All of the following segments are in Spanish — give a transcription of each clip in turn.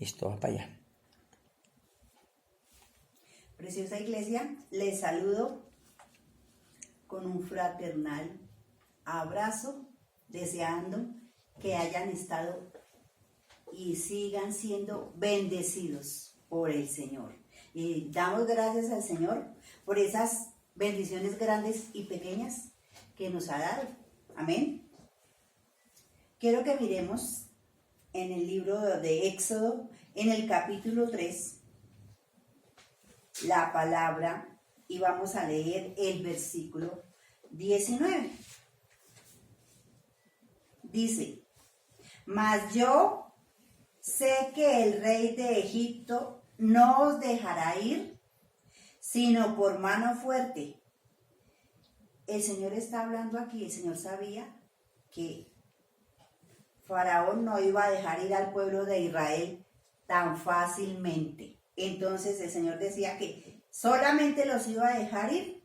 Esto va para allá. Preciosa iglesia, les saludo con un fraternal abrazo, deseando que hayan estado y sigan siendo bendecidos por el Señor. Y damos gracias al Señor por esas bendiciones grandes y pequeñas que nos ha dado. Amén. Quiero que miremos en el libro de Éxodo, en el capítulo 3, la palabra, y vamos a leer el versículo 19. Dice: mas yo sé que el rey de Egipto no os dejará ir, sino por mano fuerte. El Señor está hablando aquí. El Señor sabía que Faraón no iba a dejar ir al pueblo de Israel tan fácilmente. Entonces el Señor decía que solamente los iba a dejar ir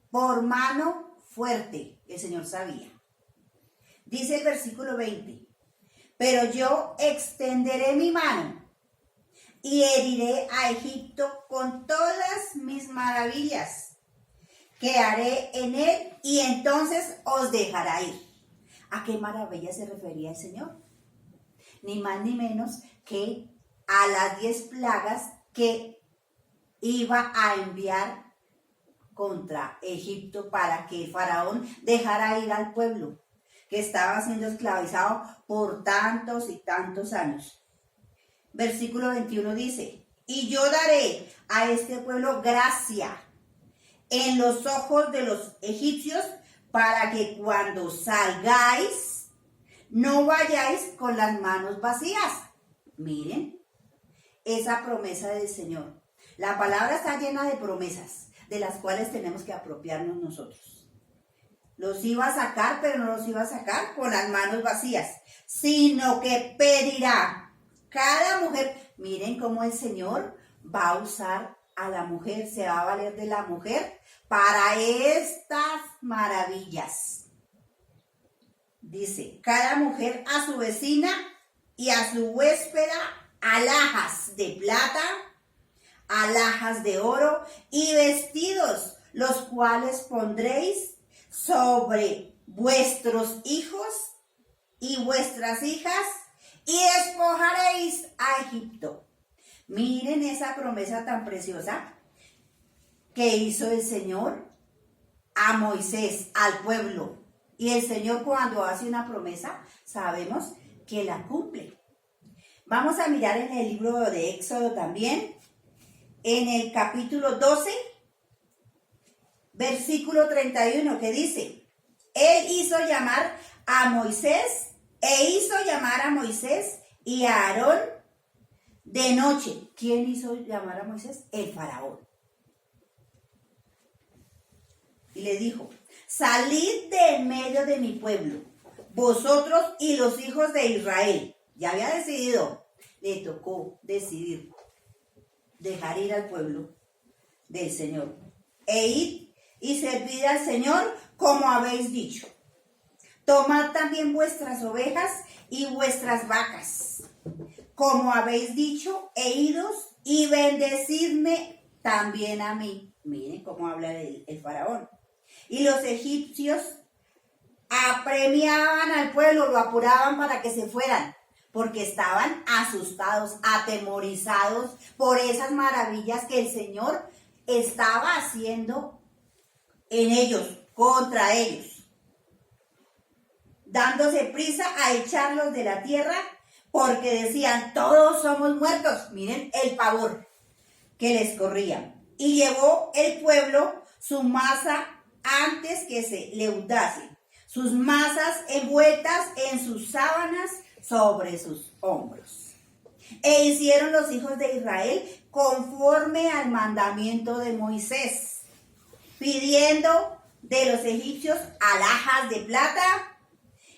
por mano fuerte. El Señor sabía. Dice el versículo 20: pero yo extenderé mi mano y heriré a Egipto con todas mis maravillas que haré en él, y entonces os dejará ir. ¿A qué maravilla se refería el Señor? Ni más ni menos que a las 10 plagas que iba a enviar contra Egipto para que el faraón dejara ir al pueblo que estaba siendo esclavizado por tantos y tantos años. Versículo 21 dice: y yo daré a este pueblo gracia en los ojos de los egipcios, para que cuando salgáis no vayáis con las manos vacías. Miren esa promesa del Señor. La palabra está llena de promesas, de las cuales tenemos que apropiarnos nosotros. Los iba a sacar, pero no los iba a sacar con las manos vacías, sino que pedirá cada mujer. Miren cómo el Señor va a usar a la mujer, se va a valer de la mujer para estas maravillas. Dice: cada mujer a su vecina y a su huéspeda alhajas de plata, alhajas de oro y vestidos, los cuales pondréis sobre vuestros hijos y vuestras hijas, y despojaréis a Egipto. Miren esa promesa tan preciosa que hizo el Señor a Moisés, al pueblo. Y el Señor, cuando hace una promesa, sabemos que la cumple. Vamos a mirar en el libro de Éxodo también, en el capítulo 12, versículo 31, que dice: él hizo llamar a Moisés, y a Aarón de noche. ¿Quién hizo llamar a Moisés? El faraón. Y le dijo: salid de en medio de mi pueblo, vosotros y los hijos de Israel. Ya había decidido, le tocó decidir dejar ir al pueblo del Señor. E id y servid al Señor como habéis dicho. Tomad también vuestras ovejas y vuestras vacas, como habéis dicho, e idos y bendecidme también a mí. Miren cómo habla el faraón. Y los egipcios apremiaban al pueblo, lo apuraban para que se fueran, porque estaban asustados, atemorizados por esas maravillas que el Señor estaba haciendo en ellos, contra ellos, dándose prisa a echarlos de la tierra, porque decían: todos somos muertos. Miren el pavor que les corría. Y llevó el pueblo su masa antes que se leudase, sus masas envueltas en sus sábanas sobre sus hombros. E hicieron los hijos de Israel conforme al mandamiento de Moisés, pidiendo de los egipcios alhajas de plata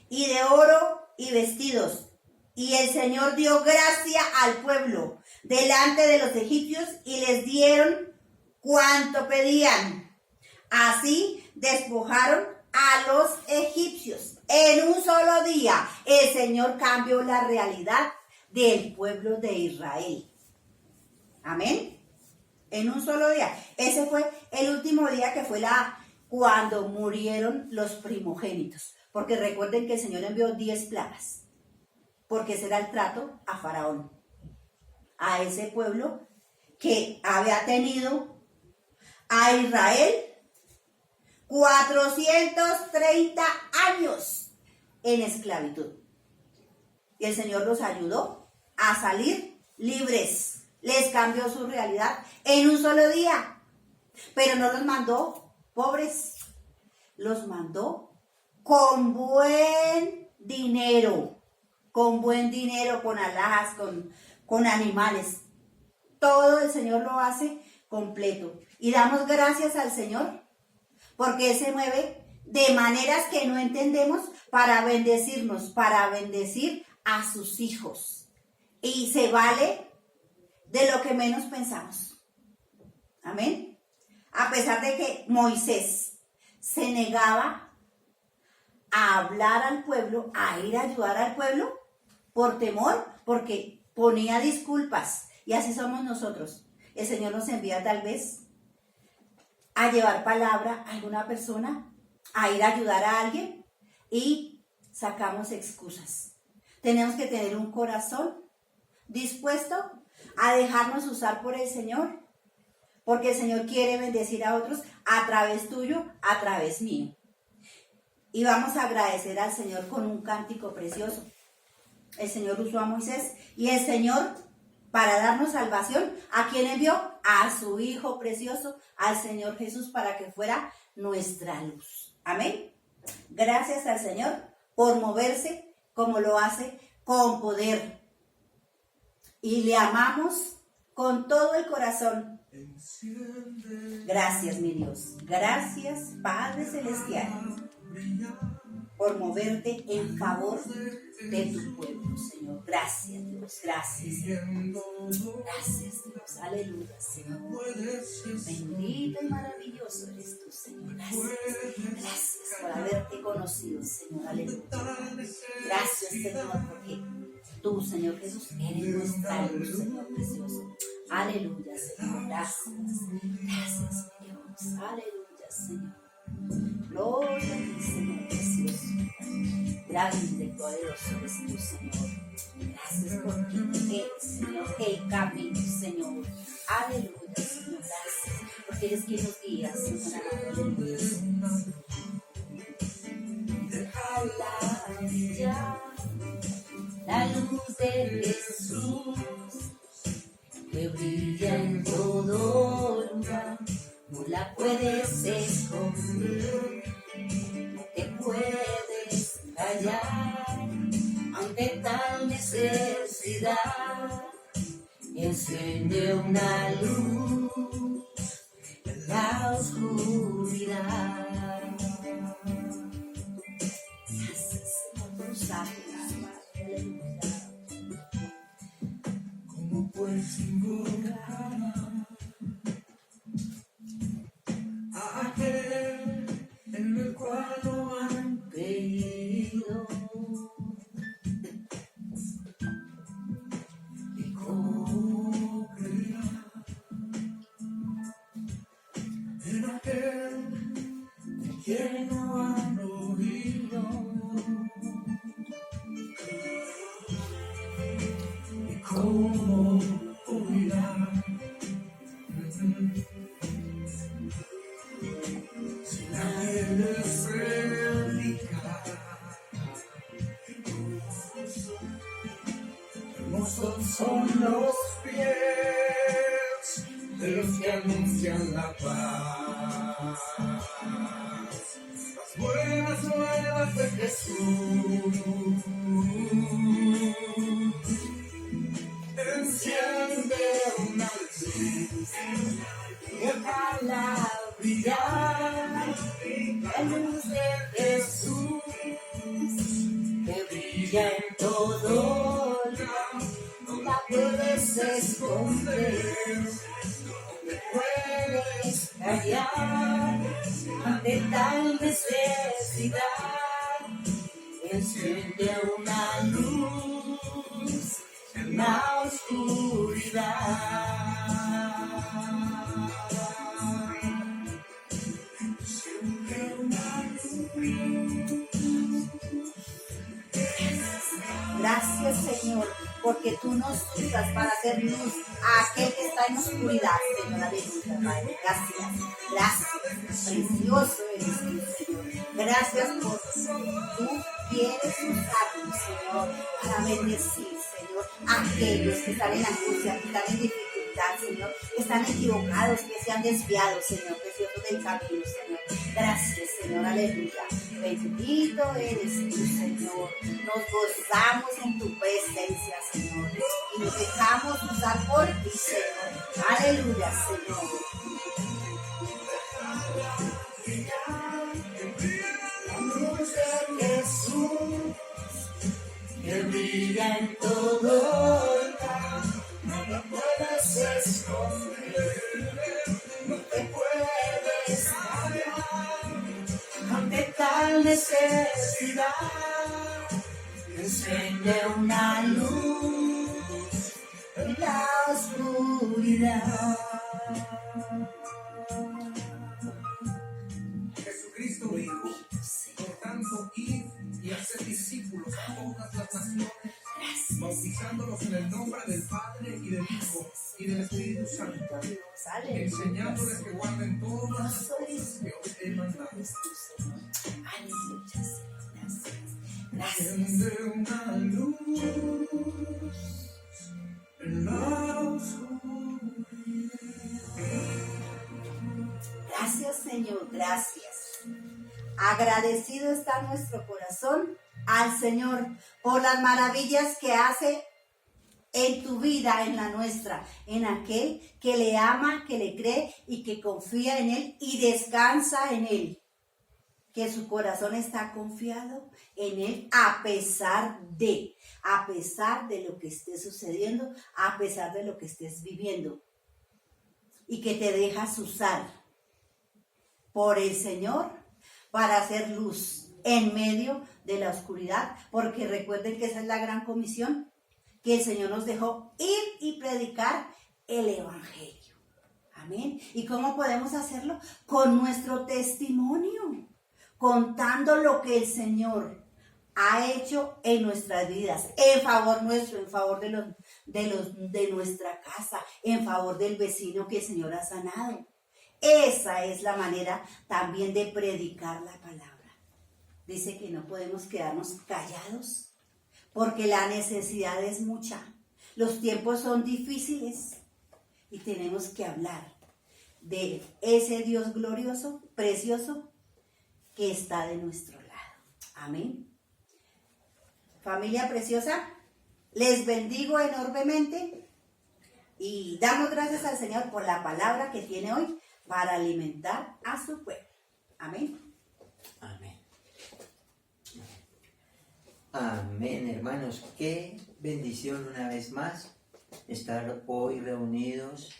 y de oro y vestidos. Y el Señor dio gracia al pueblo delante de los egipcios, y les dieron cuanto pedían. Así despojaron a los egipcios. En un solo día el Señor cambió la realidad del pueblo de Israel. Amén. En un solo día. Ese fue el último día que fue cuando murieron los primogénitos. Porque recuerden que el Señor envió 10 plagas. Porque ese era el trato a Faraón. A ese pueblo que había tenido a Israel 430 años en esclavitud. Y el Señor los ayudó a salir libres. Les cambió su realidad en un solo día. Pero no los mandó pobres. Los mandó con buen dinero. Con buen dinero, con alhajas, con animales. Todo el Señor lo hace completo. Y damos gracias al Señor porque Él se mueve de maneras que no entendemos para bendecirnos, para bendecir a sus hijos. Y se vale de lo que menos pensamos. Amén. A pesar de que Moisés se negaba a hablar al pueblo, a ir a ayudar al pueblo, por temor, porque ponía disculpas. Y así somos nosotros. El Señor nos envía tal vez a llevar palabra a alguna persona, a ir a ayudar a alguien y sacamos excusas. Tenemos que tener un corazón dispuesto a dejarnos usar por el Señor, porque el Señor quiere bendecir a otros a través tuyo, a través mío. Y vamos a agradecer al Señor con un cántico precioso. El Señor usó a Moisés y el Señor, para darnos salvación, ¿a quién envió? A su Hijo precioso, al Señor Jesús, para que fuera nuestra luz. Amén. Gracias al Señor por moverse como lo hace con poder. Y le amamos con todo el corazón. Gracias, mi Dios. Gracias, Padre Celestial, por moverte en favor de tu pueblo, Señor. Gracias, Dios. Gracias, Señor. Gracias, Dios. Aleluya, Señor. Bendito y maravilloso eres tú, Señor. Gracias. Gracias por haberte conocido, Señor. Aleluya. Gracias, Señor, porque tú, Señor Jesús, eres nuestra luz, Señor precioso. Aleluya, Señor. Gracias. Gracias, mi Dios. Aleluya, Señor. Gloria a ti, Señor precioso. Grande, poderoso eres tú, Señor. Gracias por ti eres, Señor, el camino, Señor. Aleluya, Señor. Gracias, porque eres quien nos guía, Señor. Aleluya, Señor. Déjala brillar la luz de Jesús, que brilla en todo lugar. No la puedes esconder, no te puedes callar ante tal necesidad. Enciende una luz en la oscuridad. Gracias, Señor, por usarla, aleluya. ¿Cómo puedes invocar aquel en el cual no han creído? ¿Y cómo creerán en aquel de quien no han oído? ¿Y cómo oirán si nadie les predica? Hermosos son los pies de los que anuncian la paz, las buenas nuevas de Jesús. Enciende una luz, déjala brillar, la luz de Jesús, que brilla en todo lugar. No la puedes esconder, no te puedes callar ante tal necesidad. Enciende una luz la oscuridad. Gracias, Señor, porque tú nos usas para hacer luz a aquel que está en oscuridad, Señor. Aleluya, Padre. Gracias. Gracias. Precioso eres tú, Señor. Gracias por tú quieres usarnos, Señor, para bendecir, Señor, a aquellos que están en angustia, que están en dificultad, Señor, que están equivocados, que se han desviado, Señor, precioso del camino, Señor. Gracias, Señor. Aleluya. Bendito eres tú, Señor. Nos gozamos en tu presencia, Señor. Y nos dejamos usar por ti, Señor. Aleluya, Señor. La luz de Jesús que brilla en todo lugar. No te puedes esconder, no te puedes callar ante tal necesidad. Enciende una luz en la oscuridad. Jesucristo dijo, por tanto, id y hacer discípulos a todas las naciones, bautizándolos en el nombre del Padre y del Hijo y del Espíritu Santo, enseñándoles que guarden todas las cosas que os he mandado. Enciende una luz en la oscuridad. Gracias, Señor, gracias. Agradecido está nuestro corazón al Señor por las maravillas que hace en tu vida, en la nuestra, en aquel que le ama, que le cree y que confía en Él y descansa en Él. Que su corazón está confiado en Él a pesar de lo que esté sucediendo, a pesar de lo que estés viviendo. Y que te dejas usar por el Señor para hacer luz en medio de la oscuridad, porque recuerden que esa es la gran comisión que el Señor nos dejó, ir y predicar el Evangelio. Amén. ¿Y cómo podemos hacerlo? Con nuestro testimonio, contando lo que el Señor ha hecho en nuestras vidas, en favor nuestro, en favor de nuestra casa, en favor del vecino que el Señor ha sanado. Esa es la manera también de predicar la palabra. Dice que no podemos quedarnos callados porque la necesidad es mucha. Los tiempos son difíciles y tenemos que hablar de ese Dios glorioso, precioso, que está de nuestro lado. Amén. Familia preciosa, les bendigo enormemente y damos gracias al Señor por la palabra que tiene hoy para alimentar a su pueblo. Amén. Amén. Amén, hermanos. Qué bendición una vez más estar hoy reunidos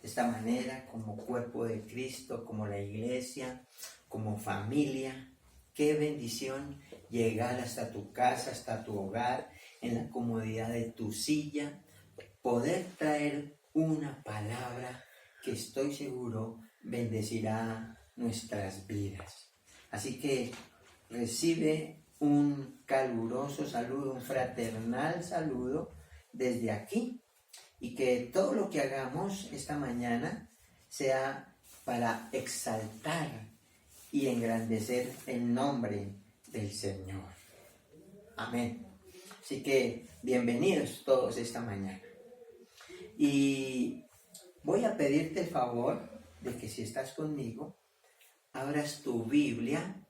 de esta manera como cuerpo de Cristo, como la iglesia, como familia. Qué bendición llegar hasta tu casa, hasta tu hogar, en la comodidad de tu silla, poder traer una palabra que estoy seguro bendecirá nuestras vidas. Así que recibe un caluroso saludo, un fraternal saludo desde aquí, y que todo lo que hagamos esta mañana sea para exaltar y engrandecer el nombre del Señor. Amén. Así que bienvenidos todos esta mañana. Y voy a pedirte el favor de que si estás conmigo, abras tu Biblia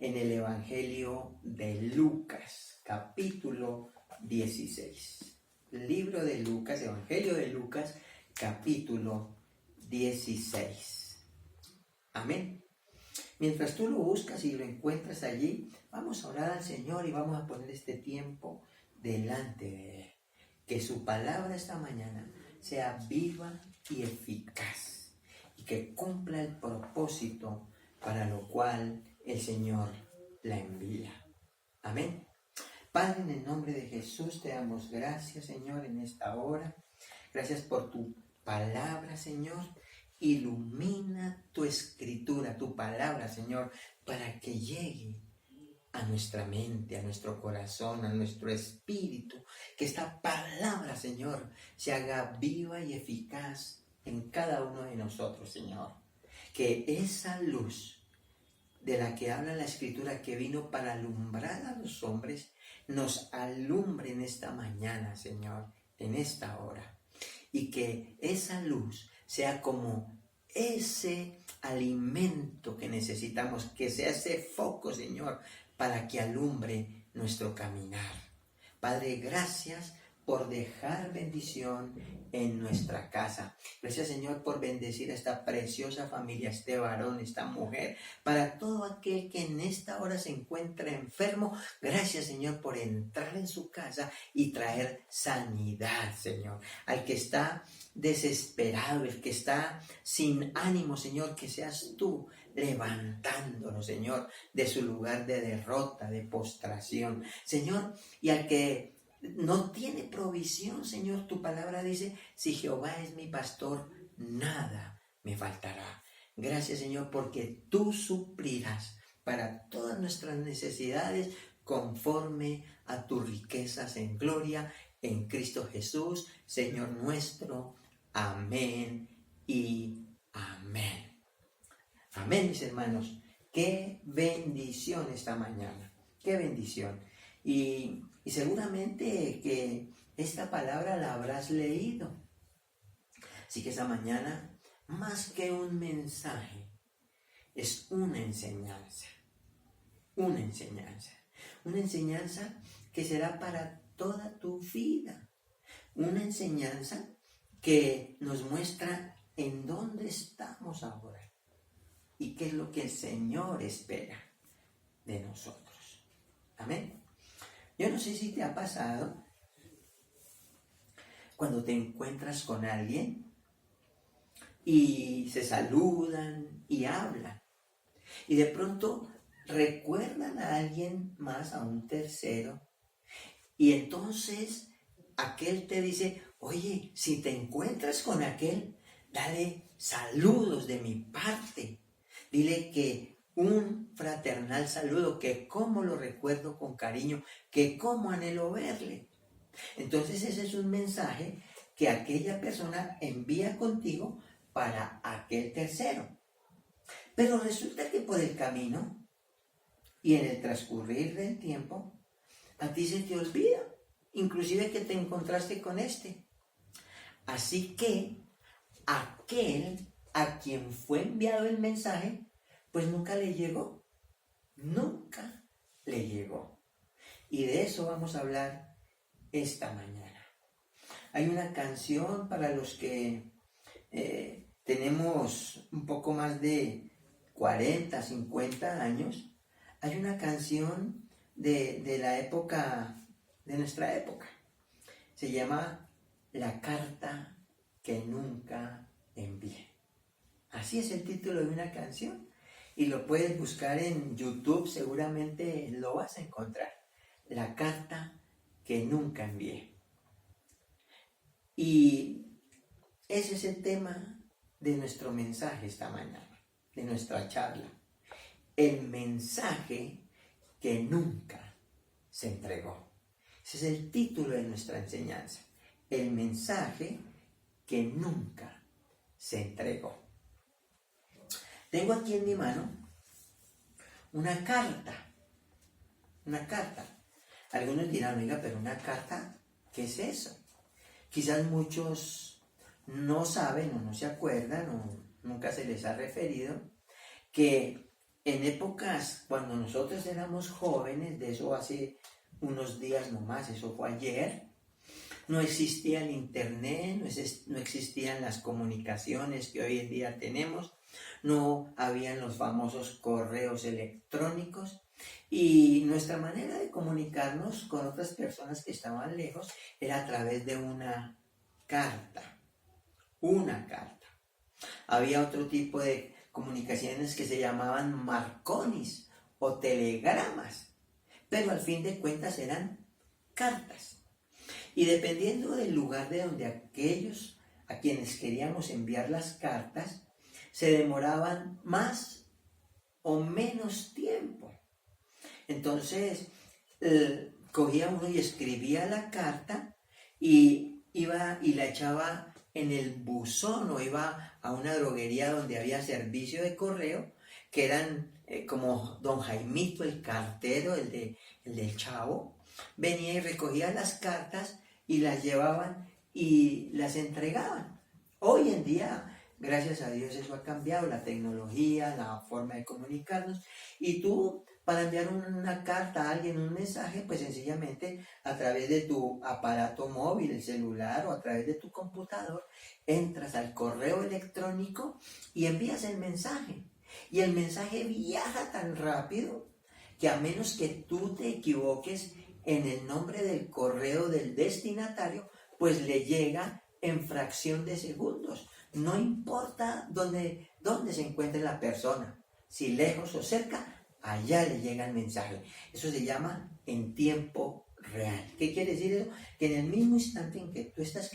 en el Evangelio de Lucas, capítulo 16. Libro de Lucas, Evangelio de Lucas, capítulo 16. Amén. Mientras tú lo buscas y lo encuentras allí, vamos a orar al Señor y vamos a poner este tiempo delante de Él. Que su palabra esta mañana sea viva y eficaz y que cumpla el propósito para lo cual el Señor la envía. Amén. Padre, en el nombre de Jesús te damos gracias, Señor, en esta hora. Gracias por tu palabra, Señor. Ilumina tu escritura, tu palabra, Señor, para que llegue a nuestra mente, a nuestro corazón, a nuestro espíritu. Que esta palabra, Señor, se haga viva y eficaz en cada uno de nosotros, Señor. Que esa luz de la que habla la Escritura, que vino para alumbrar a los hombres, nos alumbre en esta mañana, Señor, en esta hora. Y que esa luz sea como ese alimento que necesitamos, que sea ese foco, Señor, para que alumbre nuestro caminar. Padre, gracias por dejar bendición en nuestra casa. Gracias, Señor, por bendecir a esta preciosa familia, este varón, esta mujer, para todo aquel que en esta hora se encuentra enfermo. Gracias, Señor, por entrar en su casa y traer sanidad, Señor. Al que está desesperado, el que está sin ánimo, Señor, que seas tú levantándolo, Señor, de su lugar de derrota, de postración, Señor, y al que no tiene provisión, Señor, tu palabra dice, si Jehová es mi pastor, nada me faltará. Gracias, Señor, porque tú suplirás para todas nuestras necesidades conforme a tus riquezas en gloria en Cristo Jesús, Señor nuestro. Amén y amén. Amén, mis hermanos. Qué bendición esta mañana. Qué bendición. Y seguramente que esta palabra la habrás leído. Así que esta mañana, más que un mensaje, es una enseñanza. Una enseñanza. Una enseñanza que será para toda tu vida. Una enseñanza que nos muestra en dónde estamos ahora y qué es lo que el Señor espera de nosotros. Amén. Yo no sé si te ha pasado cuando te encuentras con alguien y se saludan y hablan y de pronto recuerdan a alguien más, a un tercero, y entonces aquel te dice, oye, si te encuentras con aquel, dale saludos de mi parte. Dile que un fraternal saludo, que cómo lo recuerdo con cariño, que cómo anhelo verle. Entonces ese es un mensaje que aquella persona envía contigo para aquel tercero. Pero resulta que por el camino y en el transcurrir del tiempo, a ti se te olvida, inclusive que te encontraste con este. Así que aquel a quien fue enviado el mensaje, pues nunca le llegó. Nunca le llegó. Y de eso vamos a hablar esta mañana. Hay una canción para los que tenemos un poco más de 40, 50 años. Hay una canción de la época, de nuestra época. Se llama La carta que nunca envié. Así es el título de una canción. Y lo puedes buscar en YouTube, seguramente lo vas a encontrar. La carta que nunca envié. Y ese es el tema de nuestro mensaje esta mañana, de nuestra charla. El mensaje que nunca se entregó. Ese es el título de nuestra enseñanza. El mensaje que nunca se entregó. Tengo aquí en mi mano una carta. Una carta. Algunos dirán, oiga, pero una carta, ¿qué es eso? Quizás muchos no saben o no se acuerdan o nunca se les ha referido que en épocas cuando nosotros éramos jóvenes, de eso hace unos días nomás, eso fue ayer, no existía el internet, no existían las comunicaciones que hoy en día tenemos, no habían los famosos correos electrónicos y nuestra manera de comunicarnos con otras personas que estaban lejos era a través de una carta. Una carta. Había otro tipo de comunicaciones que se llamaban marconis o telegramas, pero al fin de cuentas eran cartas. Y dependiendo del lugar de donde aquellos a quienes queríamos enviar las cartas, se demoraban más o menos tiempo. Entonces, cogía uno y escribía la carta y iba y la echaba en el buzón o iba a una droguería donde había servicio de correo, que eran como don Jaimito, el cartero, el del Chavo, venía y recogía las cartas y las llevaban y las entregaban. Hoy en día, gracias a Dios, eso ha cambiado, la tecnología, la forma de comunicarnos, y tú, para enviar una carta a alguien, un mensaje, pues sencillamente a través de tu aparato móvil, el celular o a través de tu computador, entras al correo electrónico y envías el mensaje. Y el mensaje viaja tan rápido que a menos que tú te equivoques en el nombre del correo del destinatario, pues le llega en fracción de segundos. No importa dónde se encuentre la persona, si lejos o cerca, allá le llega el mensaje. Eso se llama en tiempo real. ¿Qué quiere decir eso? Que en el mismo instante en que tú estás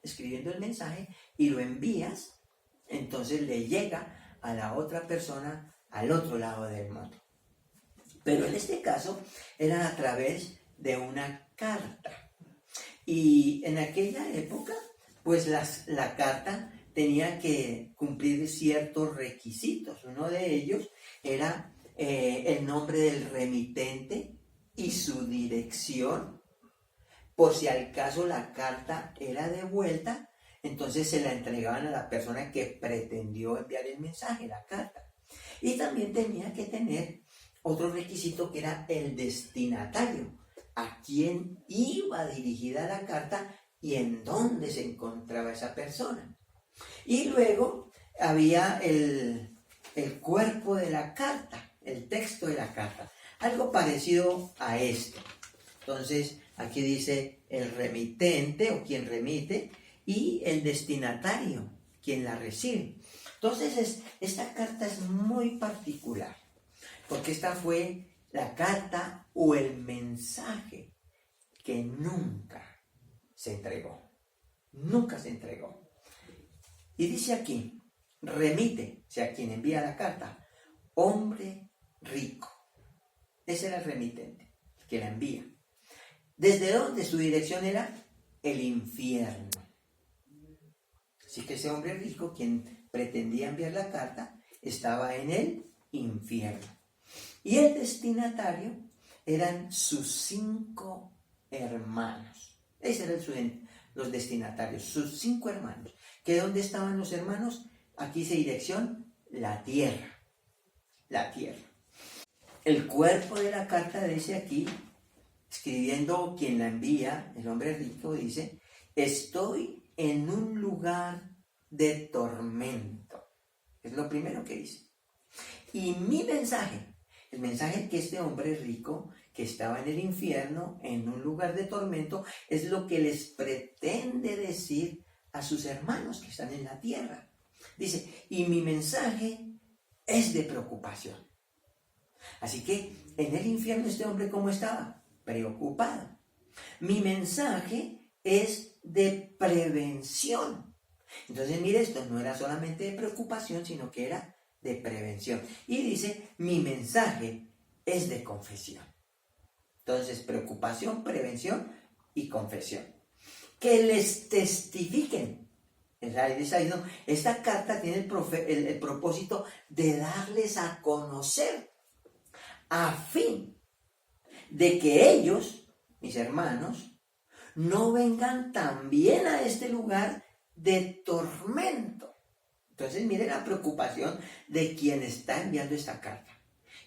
escribiendo el mensaje y lo envías, entonces le llega a la otra persona al otro lado del mundo. Pero en este caso era a través de una carta. Y en aquella época, pues la carta tenía que cumplir ciertos requisitos. Uno de ellos era el nombre del remitente y su dirección. Por si al caso la carta era devuelta, entonces se la entregaban a la persona que pretendió enviar el mensaje, la carta. Y también tenía que tener otro requisito que era el destinatario, a quién iba dirigida la carta y en dónde se encontraba esa persona. Y luego había el cuerpo de la carta, el texto de la carta, algo parecido a esto. Entonces, aquí dice el remitente o quien remite y el destinatario, quien la recibe. Entonces, esta carta es muy particular, porque esta fue la carta o el mensaje que nunca se entregó. Nunca se entregó. Y dice aquí, remite, o sea, quien envía la carta, hombre rico. Ese era el remitente, que la envía. ¿Desde dónde? Su dirección era el infierno. Así que ese hombre rico, quien pretendía enviar la carta, estaba en el infierno. Y el destinatario eran sus 5 hermanos. Esos eran los destinatarios, sus 5 hermanos. ¿Que dónde estaban los hermanos? Aquí dice dirección, la tierra. La tierra. El cuerpo de la carta dice aquí, escribiendo quien la envía, el hombre rico, dice, estoy en un lugar de tormento. Es lo primero que dice. Y mi mensaje, el mensaje que este hombre rico, que estaba en el infierno, en un lugar de tormento, es lo que les pretende decir a sus hermanos que están en la tierra. Dice, y mi mensaje es de preocupación. Así que en el infierno este hombre, ¿cómo estaba? Preocupado. Mi mensaje es de prevención. Entonces, mire, esto no era solamente de preocupación, sino que era de prevención. Y dice, mi mensaje es de confesión. Entonces, preocupación, prevención y confesión. Que les testifiquen. Esta carta tiene el propósito de darles a conocer a fin de que ellos, mis hermanos, no vengan también a este lugar de tormento. Entonces, mire la preocupación de quien está enviando esta carta.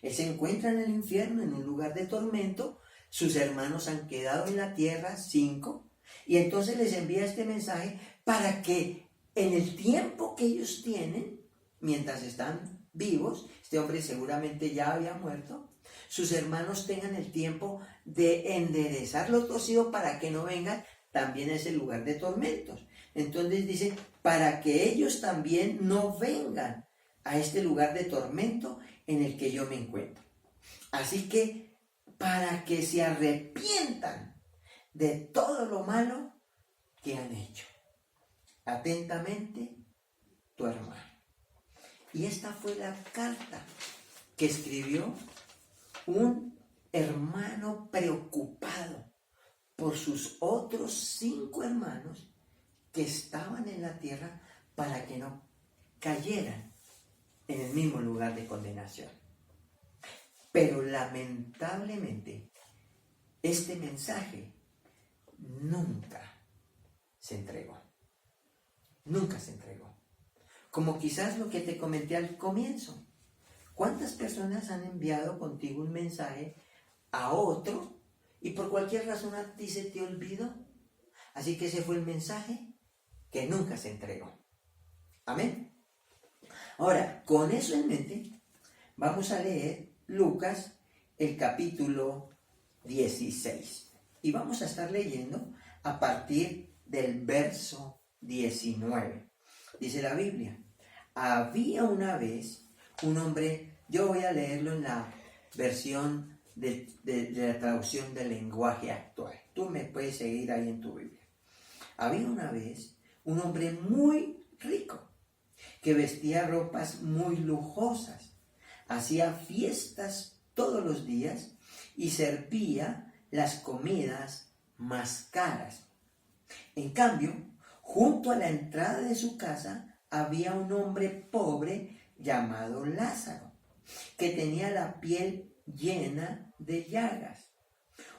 Él se encuentra en el infierno, en un lugar de tormento. Sus hermanos han quedado en la tierra, 5, y entonces les envía este mensaje para que en el tiempo que ellos tienen, mientras están vivos, este hombre seguramente ya había muerto, sus hermanos tengan el tiempo de enderezar lo torcido para que no vengan también a ese lugar de tormentos. Entonces dice, para que ellos también no vengan a este lugar de tormento en el que yo me encuentro. Así que, para que se arrepientan de todo lo malo que han hecho. Atentamente, tu hermano. Y esta fue la carta que escribió un hermano preocupado por sus otros 5 hermanos que estaban en la tierra para que no cayeran en el mismo lugar de condenación. Pero lamentablemente, este mensaje nunca se entregó. Nunca se entregó. Como quizás lo que te comenté al comienzo. ¿Cuántas personas han enviado contigo un mensaje a otro y por cualquier razón a ti se te olvidó? Así que ese fue el mensaje que nunca se entregó. Amén. Ahora, con eso en mente, vamos a leer Lucas, el capítulo 16. Y vamos a estar leyendo a partir del verso 19. Dice la Biblia: había una vez un hombre, yo voy a leerlo en la versión de la traducción del lenguaje actual. Tú me puedes seguir ahí en tu Biblia. Había una vez un hombre muy rico que vestía ropas muy lujosas, hacía fiestas todos los días y servía las comidas más caras. En cambio, junto a la entrada de su casa había un hombre pobre llamado Lázaro, que tenía la piel llena de llagas.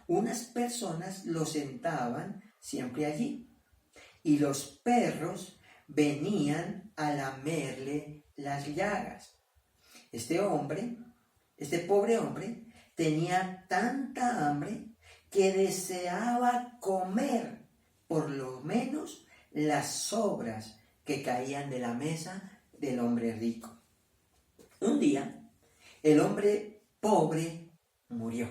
Unas personas lo sentaban siempre allí, y los perros venían a lamerle las llagas. Este pobre hombre, tenía tanta hambre que deseaba comer por lo menos las sobras que caían de la mesa del hombre rico. Un día, el hombre pobre murió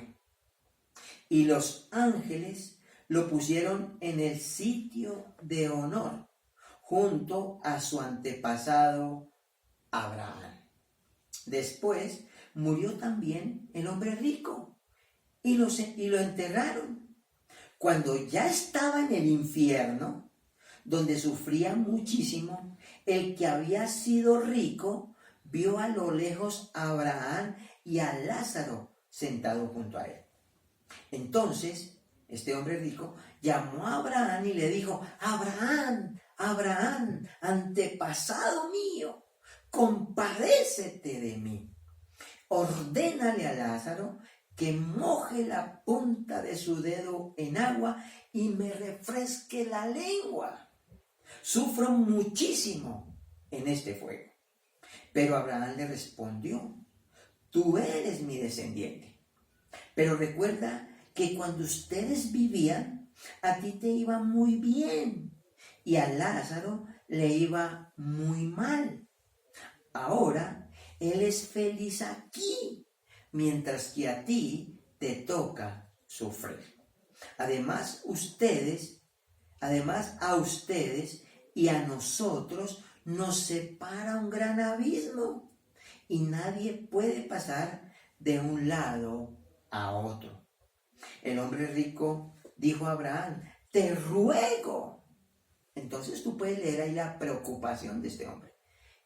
y los ángeles lo pusieron en el sitio de honor junto a su antepasado Abraham. Después murió también el hombre rico y lo enterraron. Cuando ya estaba en el infierno, donde sufría muchísimo, el que había sido rico vio a lo lejos a Abraham y a Lázaro sentados junto a él. Entonces, este hombre rico llamó a Abraham y le dijo: Abraham, Abraham, antepasado mío, compadécete de mí. Ordénale a Lázaro que moje la punta de su dedo en agua y me refresque la lengua. Sufro muchísimo en este fuego. Pero Abraham le respondió: tú eres mi descendiente. Pero recuerda que cuando ustedes vivían, a ti te iba muy bien y a Lázaro le iba muy mal. Ahora él es feliz aquí, mientras que a ti te toca sufrir. Además, a ustedes y a nosotros nos separa un gran abismo y nadie puede pasar de un lado a otro. El hombre rico dijo a Abraham: te ruego. Entonces tú puedes leer ahí la preocupación de este hombre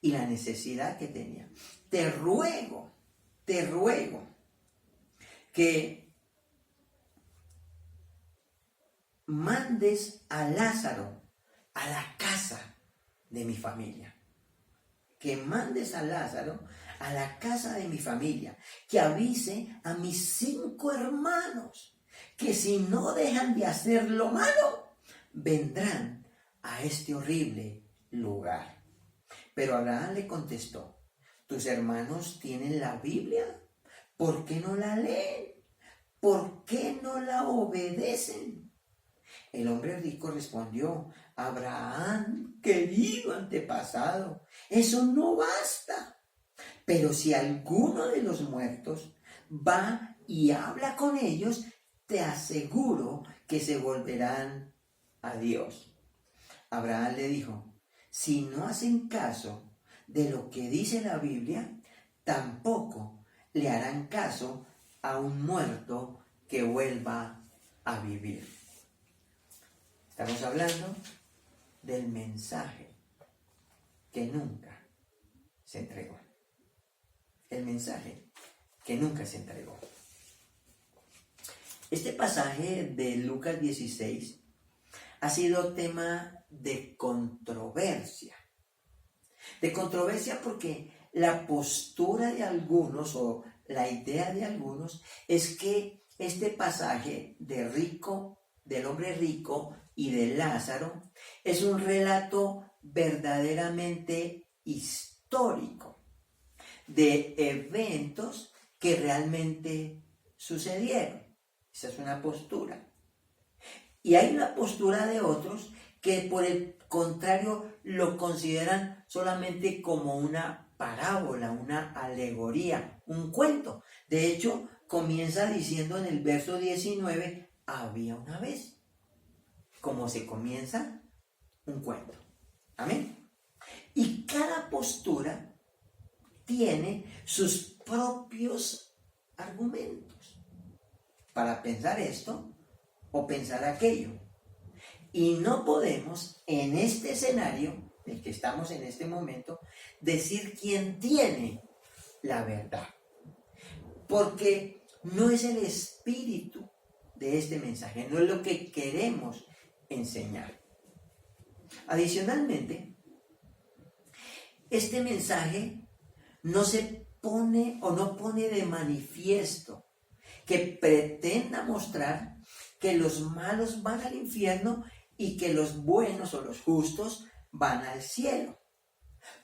y la necesidad que tenía. Te ruego que mandes a Lázaro a la casa de mi familia. Que mandes a Lázaro a la casa de mi familia. Que avise a mis 5 hermanos que si no dejan de hacer lo malo, vendrán a este horrible lugar. Pero Abraham le contestó: tus hermanos tienen la Biblia, ¿por qué no la leen? ¿Por qué no la obedecen? El hombre rico respondió: Abraham, querido antepasado, eso no basta. Pero si alguno de los muertos va y habla con ellos, te aseguro que se volverán a Dios. Abraham le dijo: si no hacen caso de lo que dice la Biblia, tampoco le harán caso a un muerto que vuelva a vivir. Estamos hablando del mensaje que nunca se entregó. El mensaje que nunca se entregó. Este pasaje de Lucas 16 ha sido tema de controversia. De controversia porque la postura de algunos o la idea de algunos es que este pasaje del hombre rico y de Lázaro es un relato verdaderamente histórico de eventos que realmente sucedieron. Esa es una postura. Y hay una postura de otros que por el contrario lo consideran solamente como una parábola, una alegoría, un cuento. De hecho, comienza diciendo en el verso 19, había una vez. Como se comienza un cuento. Amén. Y cada postura tiene sus propios argumentos para pensar esto o pensar aquello. Y no podemos en este escenario, en el que estamos en este momento, decir quién tiene la verdad. Porque no es el espíritu de este mensaje, no es lo que queremos enseñar. Adicionalmente, este mensaje no se pone o no pone de manifiesto que pretenda mostrar que los malos van al infierno y que los buenos o los justos van al cielo.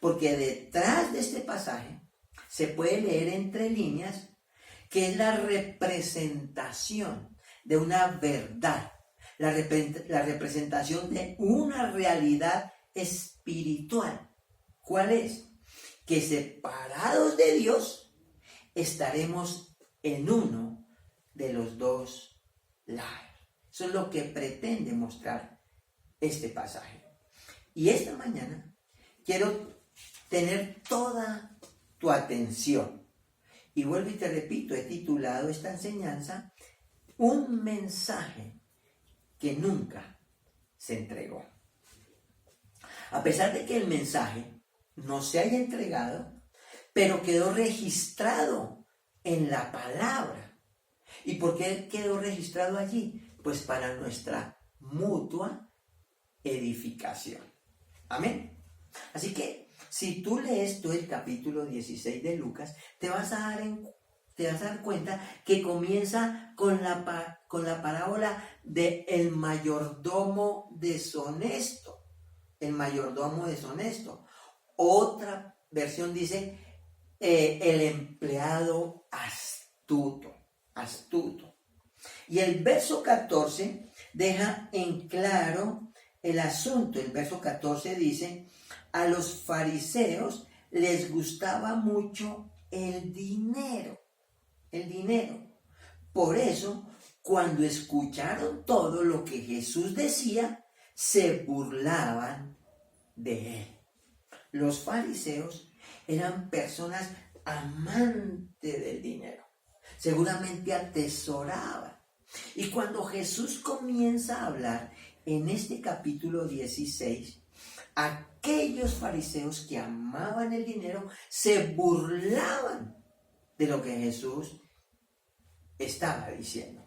Porque detrás de este pasaje se puede leer entre líneas que es la representación de una verdad, la representación de una realidad espiritual. ¿Cuál es? Que separados de Dios estaremos en uno de los dos lados. Eso es lo que pretende mostrar este pasaje. Y esta mañana quiero tener toda tu atención. Y vuelvo y te repito, he titulado esta enseñanza Un mensaje que nunca se entregó. A pesar de que el mensaje no se haya entregado, pero quedó registrado en la palabra. ¿Y por qué quedó registrado allí? Pues para nuestra mutua edificación. Amén. Así que si tú lees todo el capítulo 16 de Lucas, te vas a dar cuenta que comienza con la parábola de el mayordomo deshonesto. El mayordomo deshonesto. Otra versión dice el empleado astuto. Y el verso 14 deja en claro el asunto. El verso 14 dice: a los fariseos les gustaba mucho el dinero. Por eso, cuando escucharon todo lo que Jesús decía, se burlaban de él. Los fariseos eran personas amantes del dinero. Seguramente atesoraban. Y cuando Jesús comienza a hablar en este capítulo 16, aquellos fariseos que amaban el dinero se burlaban de lo que Jesús estaba diciendo.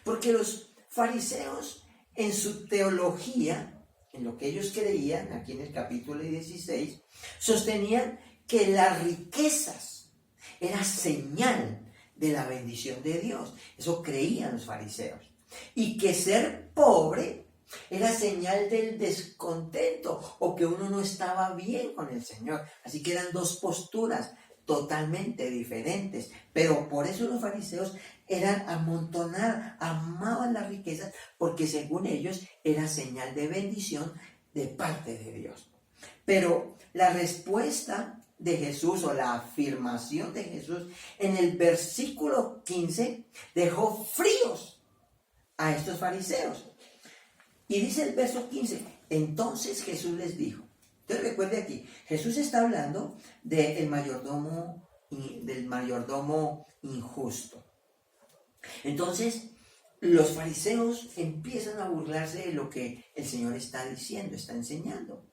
Porque los fariseos en su teología, en lo que ellos creían, aquí en el capítulo 16, sostenían que las riquezas era señal de la bendición de Dios. Eso creían los fariseos. Y que ser pobre era señal del descontento o que uno no estaba bien con el Señor. Así que eran dos posturas totalmente diferentes. Pero por eso los fariseos eran amontonar, amaban las riquezas porque según ellos era señal de bendición de parte de Dios. Pero la respuesta de Jesús o la afirmación de Jesús en el versículo 15 dejó fríos a estos fariseos. Y dice el verso 15, entonces Jesús les dijo. Entonces recuerde aquí, Jesús está hablando del mayordomo injusto. Entonces los fariseos empiezan a burlarse de lo que el Señor está diciendo, está enseñando.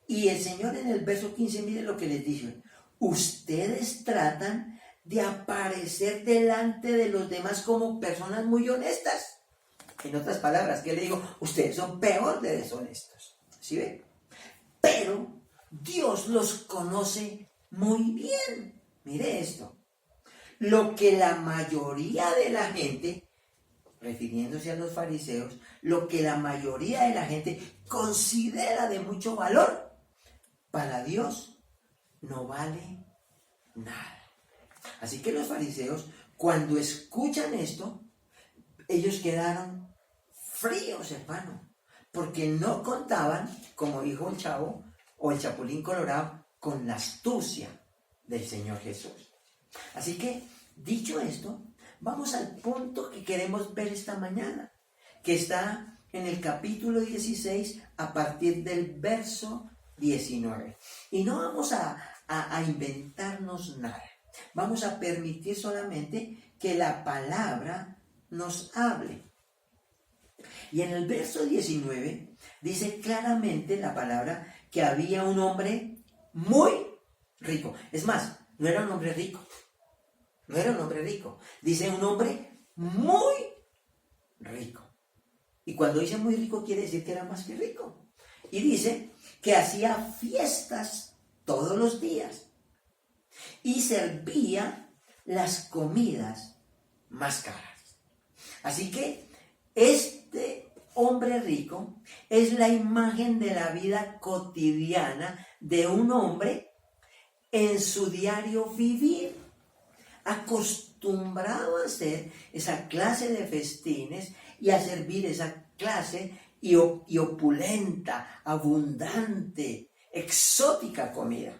Y el Señor en el verso 15, mire lo que les dice: ustedes tratan de aparecer delante de los demás como personas muy honestas. En otras palabras, ¿qué le digo? Ustedes son peor de deshonestos. ¿Sí ven? Pero Dios los conoce muy bien. Mire esto. Lo que la mayoría de la gente, refiriéndose a los fariseos, lo que la mayoría de la gente considera de mucho valor, para Dios no vale nada. Así que los fariseos, cuando escuchan esto, ellos quedaron fríos, hermano, porque no contaban, como dijo el chavo o el chapulín colorado, con la astucia del Señor Jesús. Así que, dicho esto, vamos al punto que queremos ver esta mañana, que está en el capítulo 16 a partir del verso 19. Y no vamos a inventarnos nada. Vamos a permitir solamente que la palabra nos hable. Y en el verso 19 dice claramente la palabra que había un hombre muy rico. Es más, no era un hombre rico. No era un hombre rico. Dice un hombre muy rico. Y cuando dice muy rico quiere decir que era más que rico. Y dice que hacía fiestas todos los días y servía las comidas más caras. Así que este hombre rico es la imagen de la vida cotidiana de un hombre en su diario vivir, acostumbrado a hacer esa clase de festines y a servir esa clase y opulenta, abundante, exótica comida.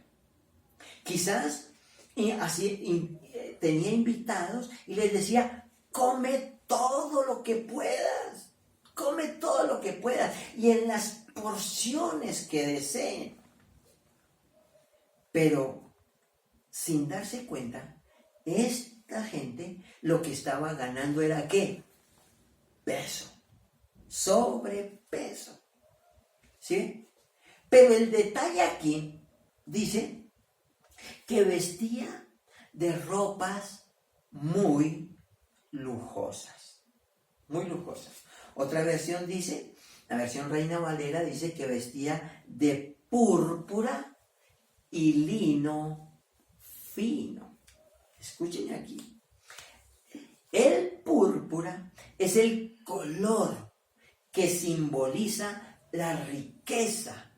Quizás tenía invitados y les decía: come todo lo que puedas, come todo lo que puedas y en las porciones que deseen. Pero sin darse cuenta, esta gente lo que estaba ganando era ¿qué? Peso, sobrepeso. ¿Sí? Pero el detalle aquí dice que vestía de ropas muy lujosas. Muy lujosas. Otra versión dice, la versión Reina Valera dice que vestía de púrpura y lino fino. Escuchen aquí. El púrpura es el color que simboliza la riqueza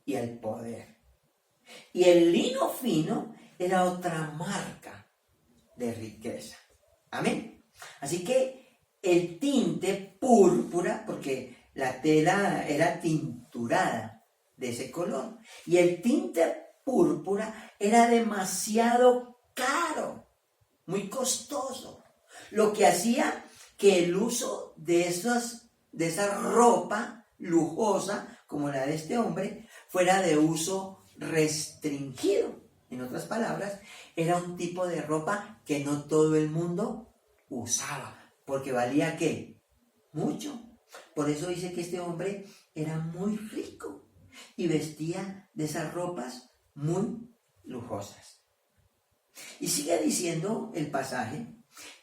y el poder. Y el lino fino era otra marca de riqueza. Amén. Así que el tinte púrpura, porque la tela era tinturada de ese color, y el tinte púrpura era demasiado caro, muy costoso, lo que hacía que el uso de esa ropa lujosa, como la de este hombre, fuera de uso restringido. En otras palabras, era un tipo de ropa que no todo el mundo usaba, porque valía ¿qué? Mucho. Por eso dice que este hombre era muy rico y vestía de esas ropas muy lujosas. Y sigue diciendo el pasaje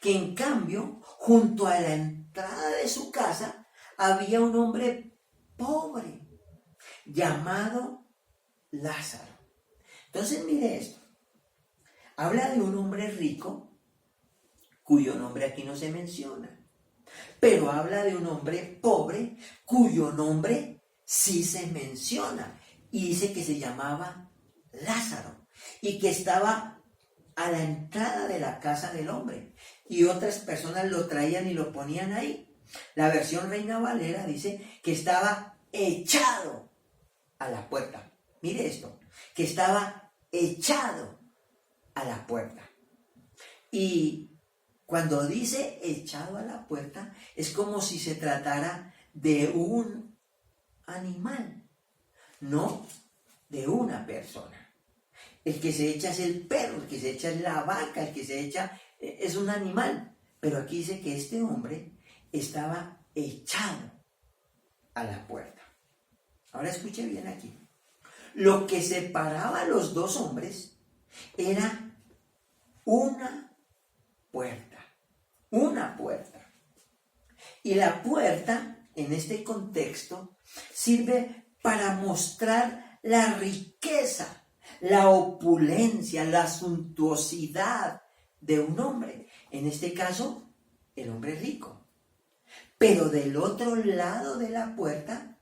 que en cambio, junto a la entrada de su casa, había un hombre pobre llamado Lázaro. Entonces mire esto. Habla de un hombre rico, cuyo nombre aquí no se menciona. Pero habla de un hombre pobre, cuyo nombre sí se menciona. Y dice que se llamaba Lázaro. Y que estaba a la entrada de la casa del hombre. Y otras personas lo traían y lo ponían ahí. La versión Reina Valera dice que estaba echado a la puerta. Mire esto, que estaba echado a la puerta. Y cuando dice echado a la puerta, es como si se tratara de un animal, no de una persona. El que se echa es el perro, el que se echa es la vaca, el que se echa es un animal. Pero aquí dice que este hombre estaba echado a la puerta. Ahora escuche bien aquí. Lo que separaba a los dos hombres era una puerta. Una puerta. Y la puerta, en este contexto, sirve para mostrar la riqueza, la opulencia, la suntuosidad de un hombre. En este caso, el hombre rico. Pero del otro lado de la puerta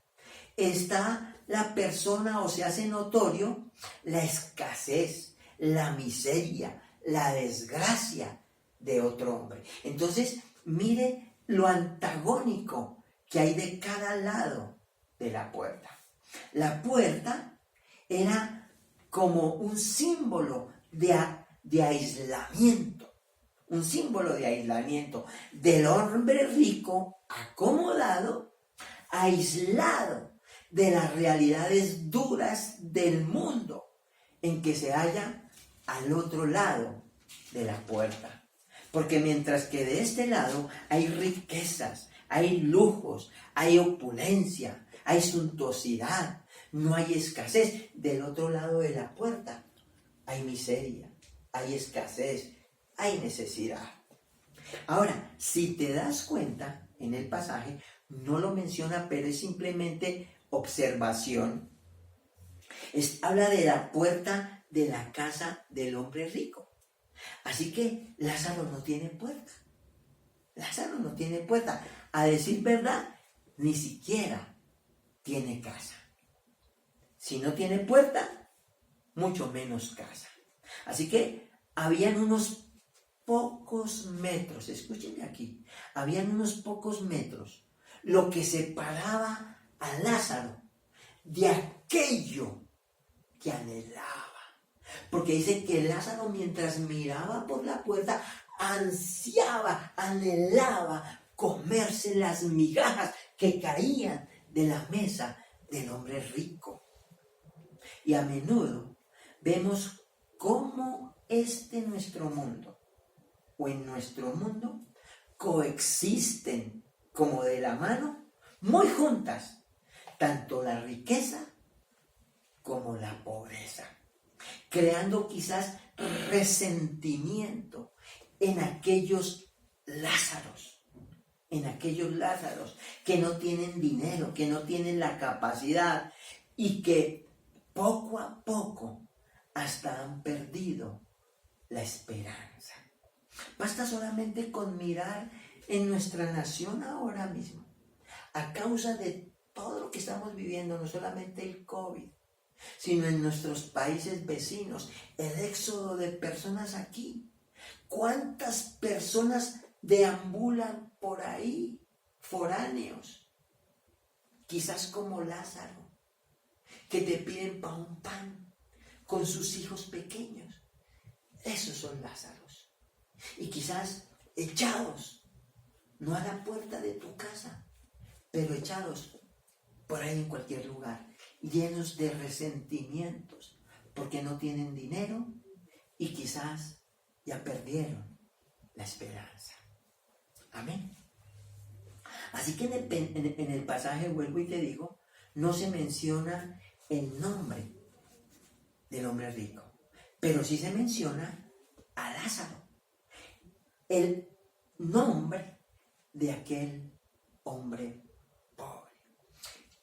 está la persona, o se hace notorio la escasez, la miseria, la desgracia de otro hombre. Entonces, mire lo antagónico que hay de cada lado de la puerta. La puerta era como un símbolo de aislamiento, un símbolo de aislamiento del hombre rico, acomodado, aislado de las realidades duras del mundo en que se halla al otro lado de la puerta. Porque mientras que de este lado hay riquezas, hay lujos, hay opulencia, hay suntuosidad, no hay escasez, del otro lado de la puerta hay miseria, hay escasez, hay necesidad. Ahora, si te das cuenta, en el pasaje no lo menciona, pero es simplemente observación. Habla de la puerta de la casa del hombre rico. Así que Lázaro no tiene puerta. Lázaro no tiene puerta. A decir verdad, ni siquiera tiene casa. Si no tiene puerta, mucho menos casa. Así que habían unos pocos metros, escúchenme aquí, habían unos pocos metros, lo que separaba a Lázaro de aquello que anhelaba. Porque dice que Lázaro, mientras miraba por la puerta, ansiaba, anhelaba comerse las migajas que caían de la mesa del hombre rico. Y a menudo vemos cómo nuestro mundo, o en nuestro mundo, coexisten como de la mano, muy juntas, tanto la riqueza como la pobreza, creando quizás resentimiento en aquellos Lázaros, que no tienen dinero, que no tienen la capacidad y que poco a poco hasta han perdido la esperanza. Basta solamente con mirar en nuestra nación ahora mismo, a causa de todo lo que estamos viviendo, no solamente el COVID, sino en nuestros países vecinos, el éxodo de personas aquí. ¿Cuántas personas deambulan por ahí, foráneos, quizás como Lázaro, que te piden pa' un pan con sus hijos pequeños? Esos son Lázaros. Y quizás echados, no a la puerta de tu casa, pero echados por ahí en cualquier lugar, llenos de resentimientos, porque no tienen dinero y quizás ya perdieron la esperanza. Amén. Así que en el pasaje, vuelvo y te digo, no se menciona el nombre del hombre rico, pero sí se menciona a Lázaro, el nombre de aquel hombre pobre.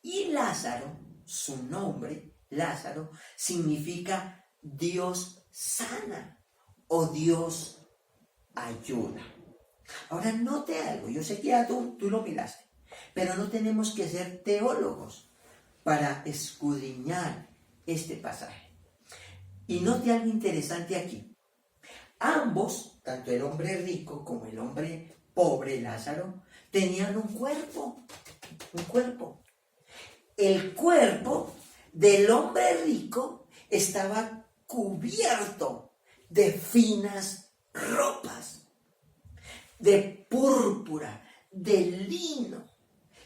Y Lázaro, su nombre, Lázaro, significa Dios sana o Dios ayuda. Ahora note algo, yo sé que ya tú lo miraste, pero no tenemos que ser teólogos para escudriñar este pasaje. Y note algo interesante aquí. Ambos, tanto el hombre rico como el hombre pobre, Lázaro, tenían un cuerpo. El cuerpo del hombre rico estaba cubierto de finas ropas, de púrpura, de lino.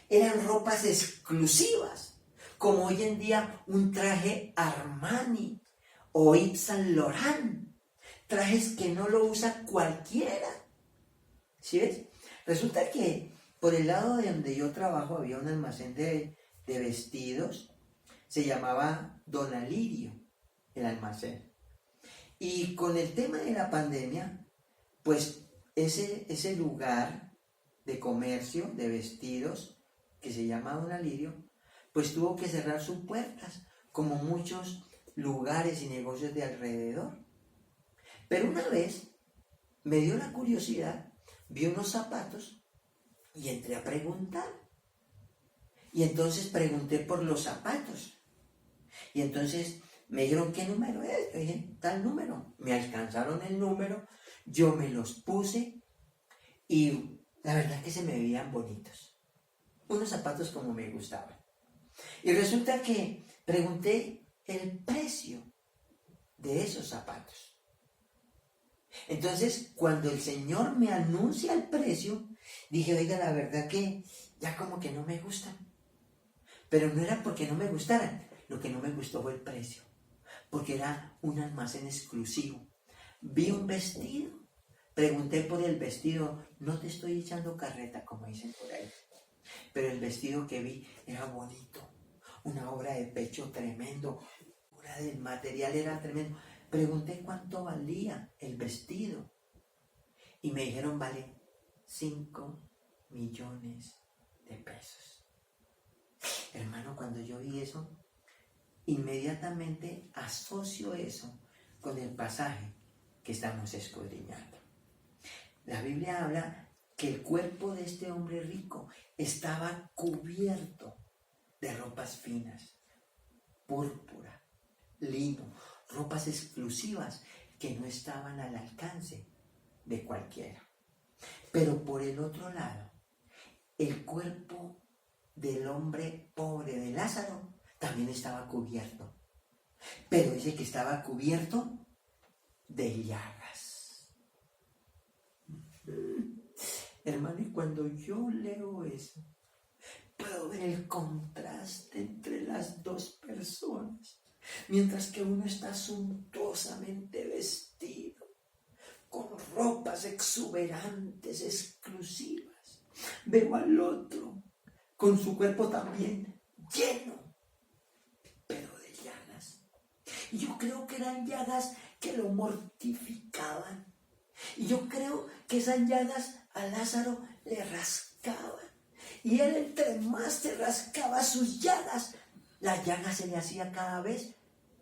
Eran ropas exclusivas, como hoy en día un traje Armani o Yves Saint Laurent. Trajes que no lo usa cualquiera. ¿Sí ves? Resulta que por el lado de donde yo trabajo había un almacén de vestidos, se llamaba Don Alirio, el almacén. Y con el tema de la pandemia, pues ese lugar de comercio de vestidos, que se llama Don Alirio, pues tuvo que cerrar sus puertas, como muchos lugares y negocios de alrededor. Pero una vez me dio la curiosidad, vi unos zapatos y entré a preguntar. Y entonces pregunté por los zapatos. Y entonces me dijeron, ¿qué número es? Yo dije, tal número. Me alcanzaron el número, yo me los puse y la verdad es que se me veían bonitos. Unos zapatos como me gustaban. Y resulta que pregunté el precio de esos zapatos. Entonces, cuando el Señor me anuncia el precio, dije, oiga, la verdad que ya como que no me gustan. Pero no era porque no me gustaran, lo que no me gustó fue el precio, porque era un almacén exclusivo. Vi un vestido, pregunté por el vestido, no te estoy echando carreta como dicen por ahí, pero el vestido que vi era bonito, una obra de pecho tremendo, el material era tremendo. Pregunté cuánto valía el vestido y me dijeron vale 5 millones de pesos. Hermano, cuando yo vi eso, inmediatamente asocio eso con el pasaje que estamos escudriñando. La Biblia habla que el cuerpo de este hombre rico estaba cubierto de ropas finas, púrpura, lino, ropas exclusivas que no estaban al alcance de cualquiera. Pero por el otro lado, el cuerpo del hombre pobre de Lázaro también estaba cubierto. Pero dice que estaba cubierto de llagas. Hermano, y cuando yo leo eso, puedo ver el contraste entre las dos personas. Mientras que uno está suntuosamente vestido, con ropas exuberantes, exclusivas, veo al otro con su cuerpo también lleno, pero de llagas. Y yo creo que eran llagas que lo mortificaban. Y yo creo que esas llagas a Lázaro le rascaban. Y él, entre más se rascaba sus llagas, la llaga se le hacía cada vez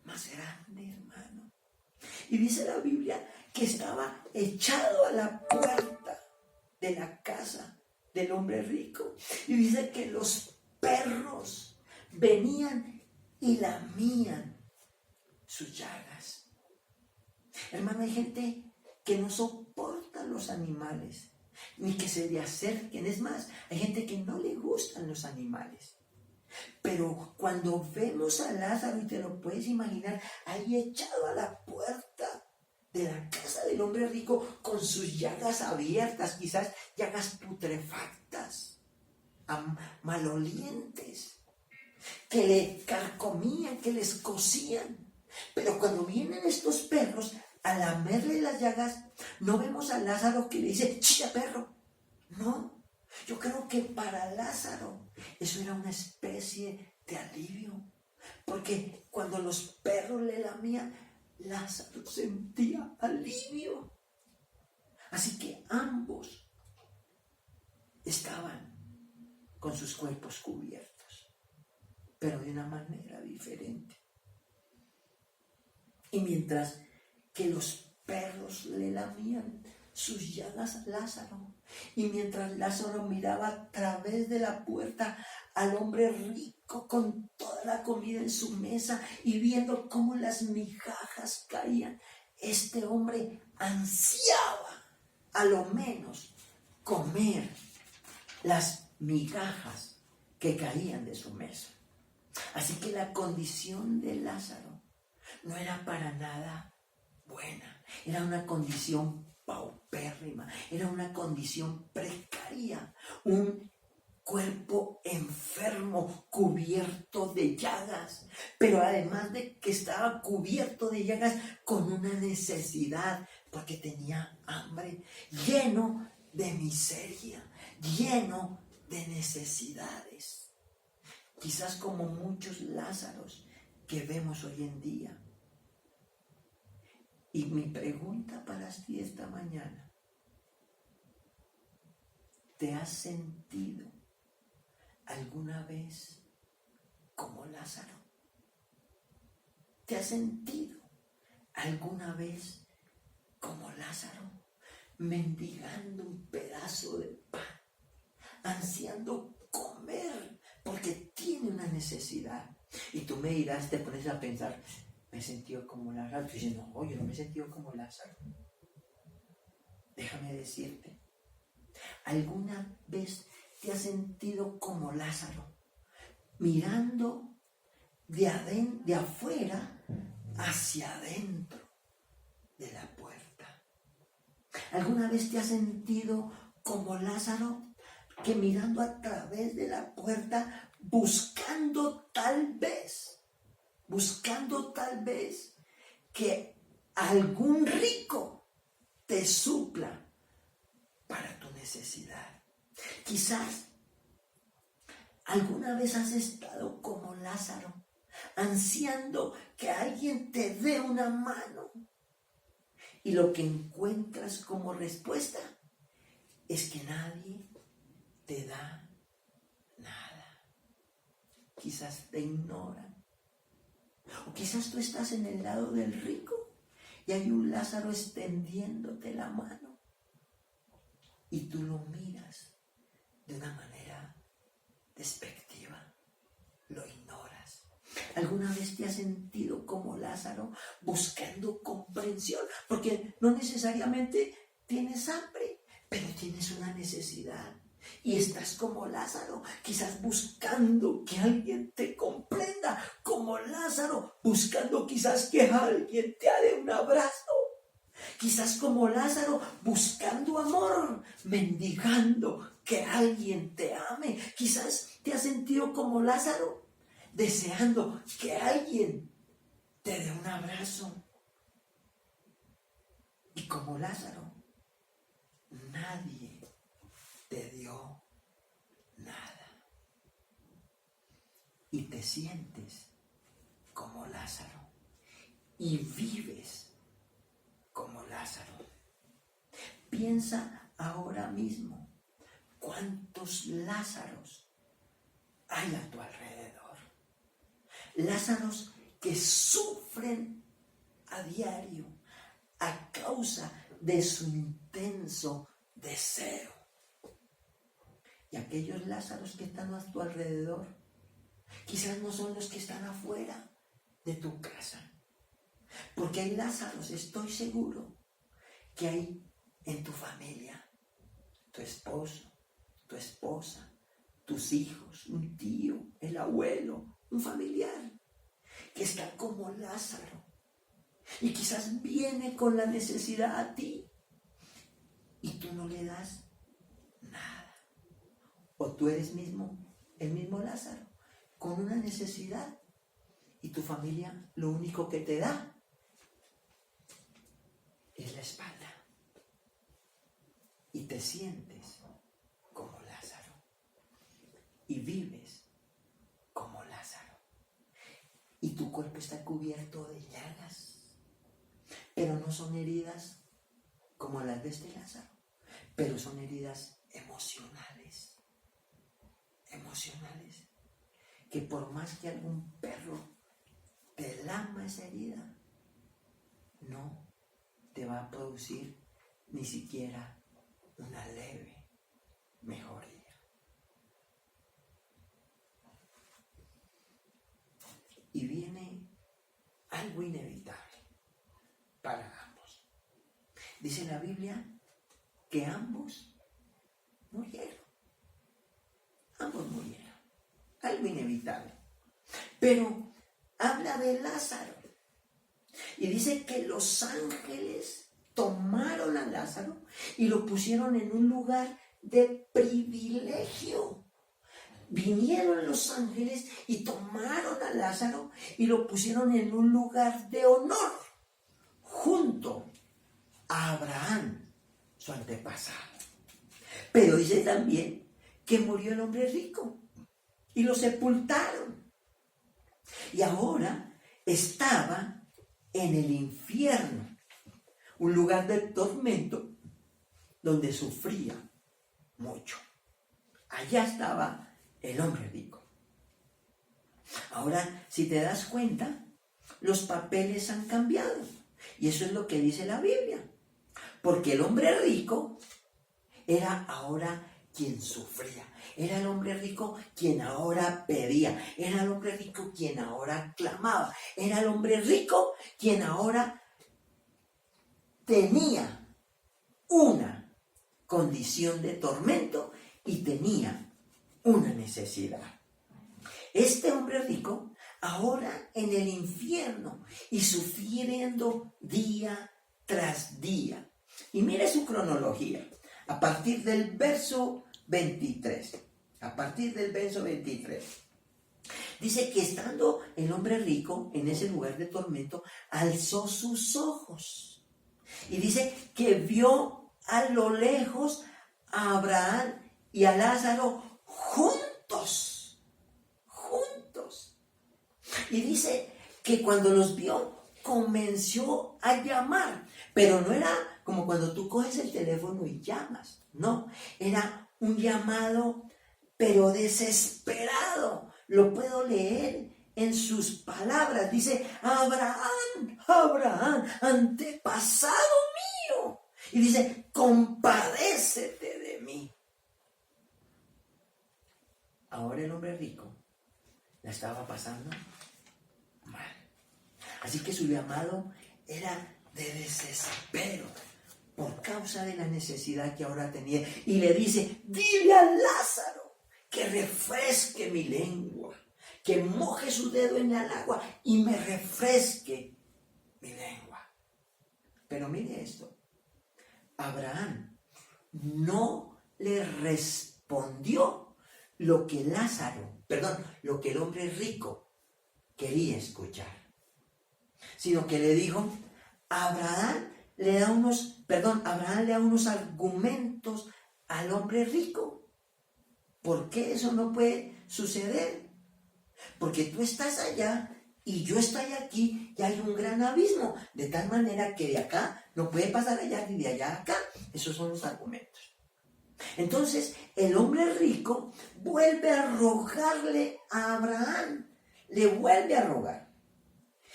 más grande, hermano. Y dice la Biblia que estaba echado a la puerta de la casa del hombre rico. Y dice que los perros venían y lamían sus llagas. Hermano, hay gente que no soporta los animales, ni que se le acerquen. Es más, hay gente que no le gustan los animales. Pero cuando vemos a Lázaro, y te lo puedes imaginar, ahí echado a la puerta de la casa del hombre rico, con sus llagas abiertas, quizás llagas putrefactas, malolientes, que le carcomían, que les cosían. Pero cuando vienen estos perros a lamerle las llagas, no vemos a Lázaro que le dice, ¡chilla, perro! No, yo creo que para Lázaro eso era una especie de alivio, porque cuando los perros le lamían, Lázaro sentía alivio. Así que ambos estaban con sus cuerpos cubiertos, pero de una manera diferente. Y mientras que los perros le lamían sus llagas a Lázaro, y mientras Lázaro miraba a través de la puerta al hombre rico con toda la comida en su mesa y viendo cómo las migajas caían, este hombre ansiaba a lo menos comer las migajas que caían de su mesa. Así que la condición de Lázaro no era para nada buena, era una condición paupérrima, era una condición precaria, un cuerpo enfermo, cubierto de llagas, pero además de que estaba cubierto de llagas, con una necesidad, porque tenía hambre, lleno de miseria, lleno de necesidades, quizás como muchos Lázaros que vemos hoy en día. Y mi pregunta para ti esta mañana: ¿te has sentido alguna vez como Lázaro? ¿Te has sentido alguna vez como Lázaro, mendigando un pedazo de pan, ansiando comer porque tiene una necesidad? Y tú me dirás, te pones a pensar, me he sentido como Lázaro. Tú dices, no, yo no me he sentido como Lázaro. Déjame decirte, ¿alguna vez te has sentido como Lázaro, mirando de afuera hacia adentro de la puerta? ¿Alguna vez te has sentido como Lázaro, que mirando a través de la puerta, buscando tal vez que algún rico te supla para tu necesidad? Quizás alguna vez has estado como Lázaro, ansiando que alguien te dé una mano, y lo que encuentras como respuesta es que nadie te da nada. Quizás te ignoran. O quizás tú estás en el lado del rico y hay un Lázaro extendiéndote la mano y tú lo miras de una manera despectiva, lo ignoras. ¿Alguna vez te has sentido como Lázaro, buscando comprensión? Porque no necesariamente tienes hambre, pero tienes una necesidad. Y estás como Lázaro, quizás buscando que alguien te comprenda, como Lázaro, buscando quizás que alguien te dé un abrazo. Quizás como Lázaro, buscando amor, mendigando que alguien te ame. Quizás te has sentido como Lázaro, deseando que alguien te dé un abrazo. Y como Lázaro, nadie te dio nada. Y te sientes como Lázaro. Y vives como Lázaro. Piensa ahora mismo cuántos Lázaros hay a tu alrededor. Lázaros que sufren a diario a causa de su intenso deseo. Y aquellos Lázaros que están a tu alrededor, quizás no son los que están afuera de tu casa. Porque hay Lázaros, estoy seguro, que hay en tu familia, tu esposo, tu esposa, tus hijos, un tío, el abuelo, un familiar, que está como Lázaro. Y quizás viene con la necesidad a ti y tú no le das nada. O tú eres el mismo Lázaro, con una necesidad, y tu familia lo único que te da es la espalda. Y te sientes como Lázaro. Y vives como Lázaro. Y tu cuerpo está cubierto de llagas. Pero no son heridas como las de este Lázaro. Pero son heridas emocionales. Que por más que algún perro te lama esa herida, no te va a producir ni siquiera una leve mejoría. Y viene algo inevitable para ambos. Dice la Biblia que ambos murieron. Algo inevitable. Pero habla de Lázaro. Y dice que los ángeles tomaron a Lázaro y lo pusieron en un lugar de privilegio. Vinieron los ángeles y tomaron a Lázaro y lo pusieron en un lugar de honor, junto a Abraham, su antepasado. Pero dice también que murió el hombre rico y lo sepultaron. Y ahora estaba en el infierno, un lugar de tormento donde sufría mucho. Allá estaba el hombre rico. Ahora, si te das cuenta, los papeles han cambiado. Y eso es lo que dice la Biblia. Porque el hombre rico era ahora quien sufría. Era el hombre rico quien ahora pedía. Era el hombre rico quien ahora clamaba. Era el hombre rico quien ahora tenía una condición de tormento y tenía una necesidad. Este hombre rico ahora en el infierno y sufriendo día tras día. Y mire su cronología. A partir del verso 23. A partir del verso 23. Dice que estando el hombre rico en ese lugar de tormento, alzó sus ojos. Y dice que vio a lo lejos a Abraham y a Lázaro juntos. Y dice que cuando los vio, comenzó a llamar. Pero no era como cuando tú coges el teléfono y llamas. No, era un llamado, pero desesperado. Lo puedo leer en sus palabras. Dice, Abraham, Abraham, antepasado mío. Y dice, compadécete de mí. Ahora el hombre rico la estaba pasando mal. Así que su llamado era de desespero por causa de la necesidad que ahora tenía. Y le dice, dile a Lázaro que refresque mi lengua, que moje su dedo en el agua y me refresque mi lengua. Pero mire esto, Abraham no le respondió lo que lo que el hombre rico quería escuchar, sino que le dijo, Abraham le da unos argumentos al hombre rico. ¿Por qué eso no puede suceder? Porque tú estás allá y yo estoy aquí y hay un gran abismo, de tal manera que de acá no puede pasar allá ni de allá a acá. Esos son los argumentos. Entonces el hombre rico vuelve a rogarle a Abraham, le vuelve a rogar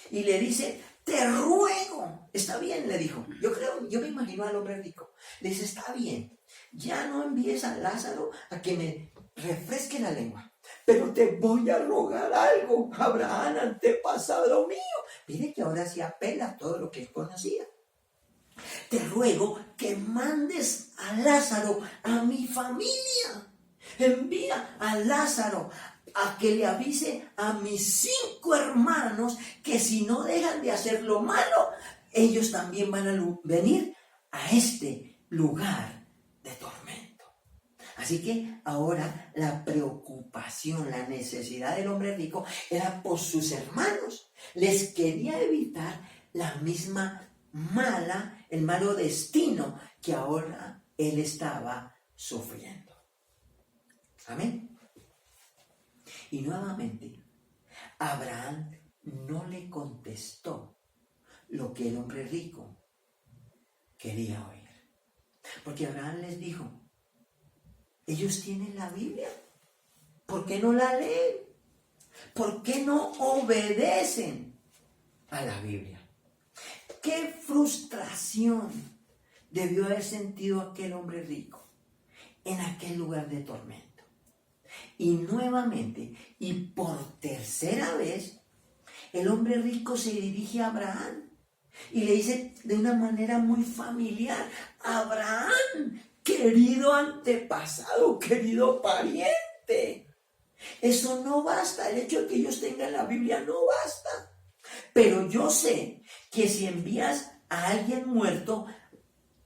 y le dice, te ruego, está bien, le dijo, yo me imagino al hombre rico, le dice, está bien, ya no envíes a Lázaro a que me refresque la lengua, pero te voy a rogar algo, Abraham, antepasado mío. Mire que ahora sí apela a todo lo que él conocía. Te ruego que mandes a Lázaro a mi familia. Envía a Lázaro a que le avise a mis 5 hermanos que si no dejan de hacer lo malo, ellos también van a venir a este lugar de tormento. Así que ahora la preocupación, la necesidad del hombre rico era por sus hermanos. Les quería evitar la misma el malo destino que ahora él estaba sufriendo. Amén. Y nuevamente, Abraham no le contestó lo que el hombre rico quería oír. Porque Abraham les dijo, ellos tienen la Biblia, ¿por qué no la leen? ¿Por qué no obedecen a la Biblia? ¡Qué frustración debió haber sentido aquel hombre rico en aquel lugar de tormento! Y nuevamente, y por tercera vez, el hombre rico se dirige a Abraham y le dice de una manera muy familiar, Abraham, querido antepasado, querido pariente, eso no basta, el hecho de que ellos tengan la Biblia no basta. Pero yo sé que si envías a alguien muerto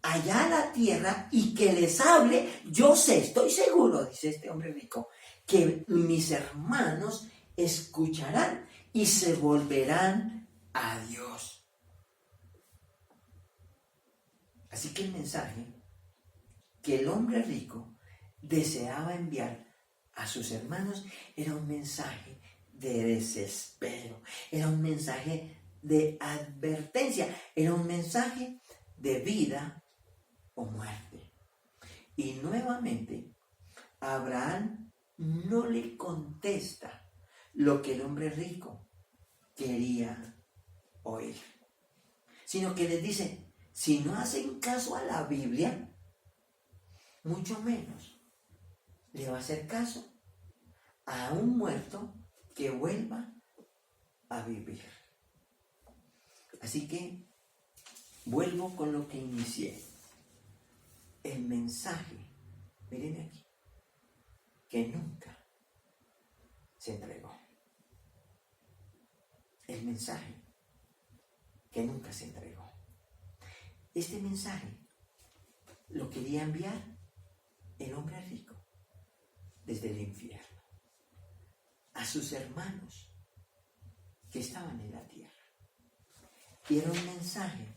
allá a la tierra y que les hable, yo sé, estoy seguro, dice este hombre rico, que mis hermanos escucharán y se volverán a Dios. Así que el mensaje que el hombre rico deseaba enviar a sus hermanos era un mensaje de desespero, era un mensaje de advertencia, era un mensaje de vida o muerte. Y nuevamente, Abraham no le contesta lo que el hombre rico quería oír, sino que les dice, si no hacen caso a la Biblia, mucho menos le va a hacer caso a un muerto que vuelva a vivir. Así que vuelvo con lo que inicié. El mensaje, miren aquí, que nunca se entregó. El mensaje que nunca se entregó. Este mensaje lo quería enviar el hombre rico desde el infierno a sus hermanos que estaban en la tierra. Y era un mensaje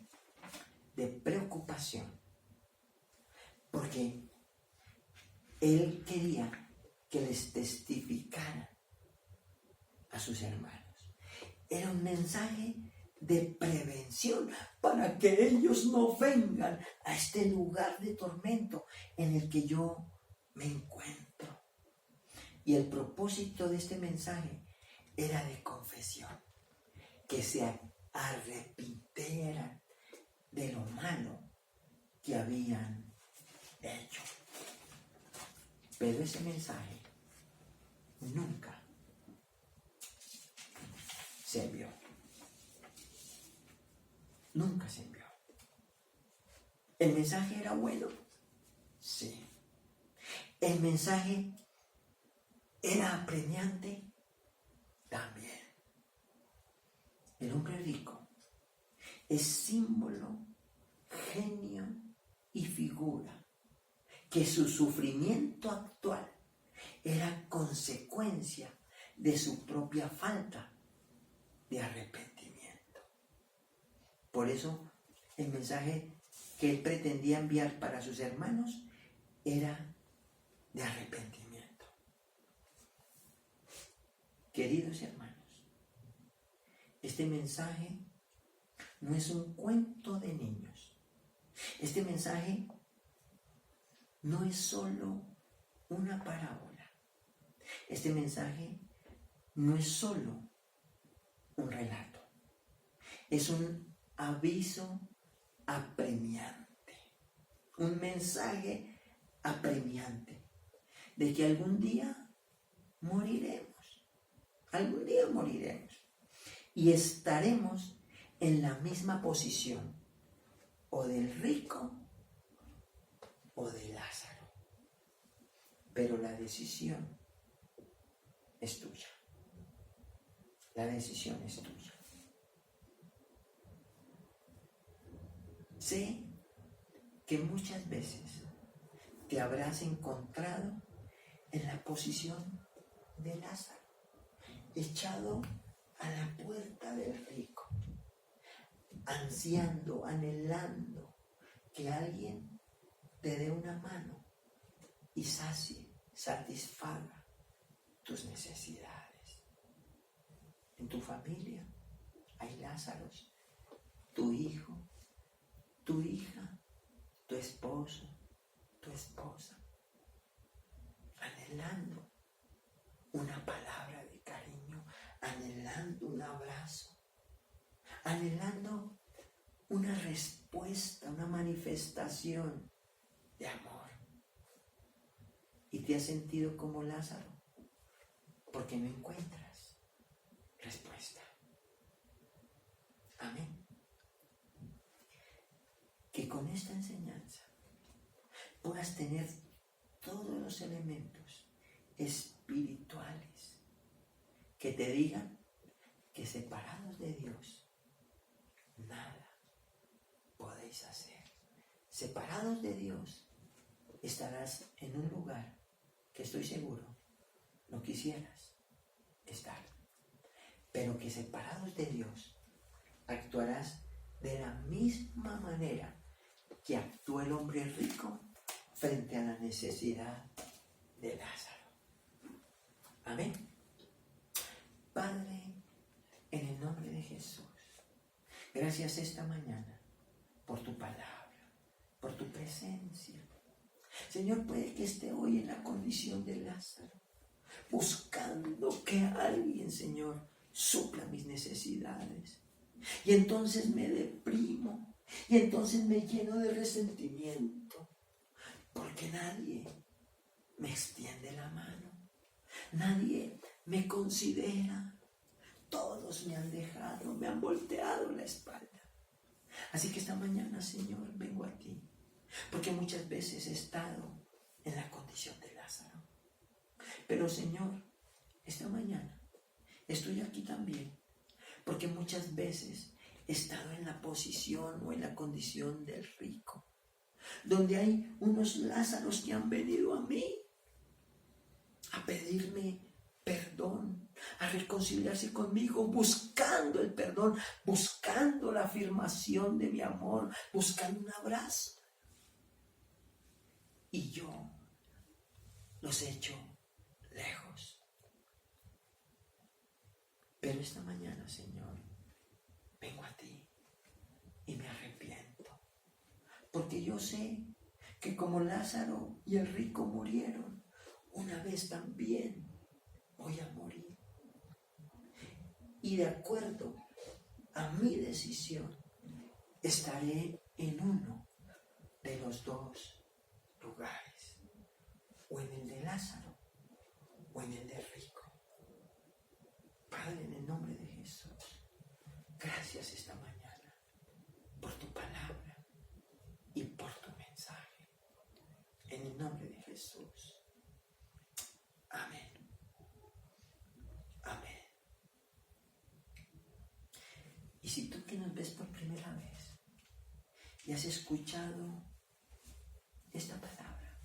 de preocupación, porque él quería que les testificaran a sus hermanos. Era un mensaje de prevención para que ellos no vengan a este lugar de tormento en el que yo me encuentro. Y el propósito de este mensaje era de confesión, que se arrepintieran de lo malo que habían hecho. Pero ese mensaje nunca se envió. Nunca se envió. ¿El mensaje era bueno? Sí. ¿El mensaje era apremiante? También. El hombre rico es símbolo, genio y figura que su sufrimiento actual era consecuencia de su propia falta de arrepentimiento. Por eso el mensaje que él pretendía enviar para sus hermanos era de arrepentimiento. Queridos hermanos, este mensaje no es un cuento de niños. Este mensaje no es solo una parábola. Este mensaje no es solo un relato. Es un aviso apremiante. Un mensaje apremiante de que algún día moriremos. Algún día moriremos. Y estaremos en la misma posición, o del rico o de Lázaro. Pero la decisión es tuya. La decisión es tuya. Sé que muchas veces te habrás encontrado en la posición de Lázaro, echado a la puerta del rico, ansiando, anhelando que alguien te dé una mano y satisfaga tus necesidades. En tu familia hay Lázaros, tu hijo, tu hija, tu esposo, tu esposa, anhelando una palabra de cariño, anhelando un abrazo, anhelando una respuesta, una manifestación de amor. Y te has sentido como Lázaro porque no encuentras respuesta. Amén. Que con esta enseñanza puedas tener todos los elementos espirituales que te digan que separados de Dios nada podéis hacer. Separados de Dios estarás en un lugar que estoy seguro no quisieras estar, pero que separados de Dios actuarás de la misma manera que actuó el hombre rico frente a la necesidad de Lázaro. Amén. Padre, en el nombre de Jesús, gracias esta mañana por tu palabra, por tu presencia. Señor, puede que esté hoy en la condición de Lázaro, buscando que alguien, Señor, supla mis necesidades. Y entonces me deprimo, y entonces me lleno de resentimiento, porque nadie me extiende la mano, nadie me considera. Todos me han dejado, me han volteado la espalda. Así que esta mañana, Señor, vengo a ti, porque muchas veces he estado en la condición de Lázaro. Pero, Señor, esta mañana estoy aquí también, porque muchas veces he estado en la posición o en la condición del rico, donde hay unos Lázaros que han venido a mí a pedirme perdón, a reconciliarse conmigo, buscando el perdón, buscando la afirmación de mi amor, buscando un abrazo. Y yo los echo lejos. Pero esta mañana, Señor, vengo a ti y me arrepiento, porque yo sé que como Lázaro y el rico murieron, una vez también voy a morir. Y de acuerdo a mi decisión, estaré en uno de los dos lugares, o en el de Lázaro o en el de rico. Padre, en el nombre de Jesús, gracias esta mañana por tu palabra y por tu mensaje. En el nombre de Jesús. Amén. Amén. Y si tú que nos ves por primera vez y has escuchado esta palabra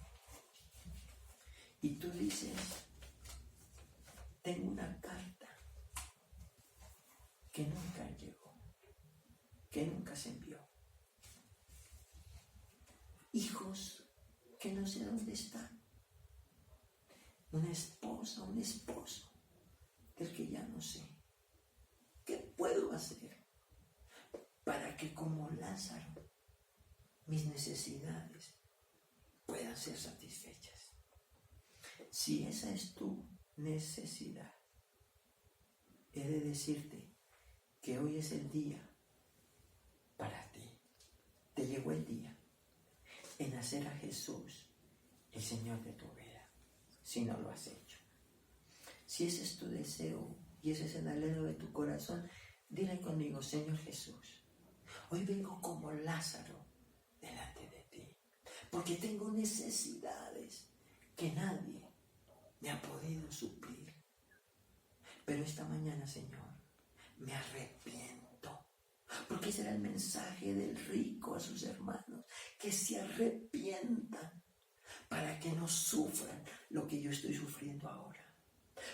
y tú dices, tengo una carta que nunca llegó, que nunca se envió, hijos que no sé dónde están, una esposa, un esposo del que ya no sé, ¿qué puedo hacer para que como Lázaro mis necesidades puedan ser satisfechas? Si esa es tu necesidad, he de decirte que hoy es el día para ti. Te llegó el día en hacer a Jesús el Señor de tu vida, si no lo has hecho. Si ese es tu deseo y ese es el anhelo de tu corazón, dile conmigo, Señor Jesús, hoy vengo como Lázaro delante de ti, porque tengo necesidades que nadie me ha podido suplir. Pero esta mañana, Señor, me arrepiento, porque ese era el mensaje del rico a sus hermanos, que se arrepientan para que no sufran lo que yo estoy sufriendo ahora.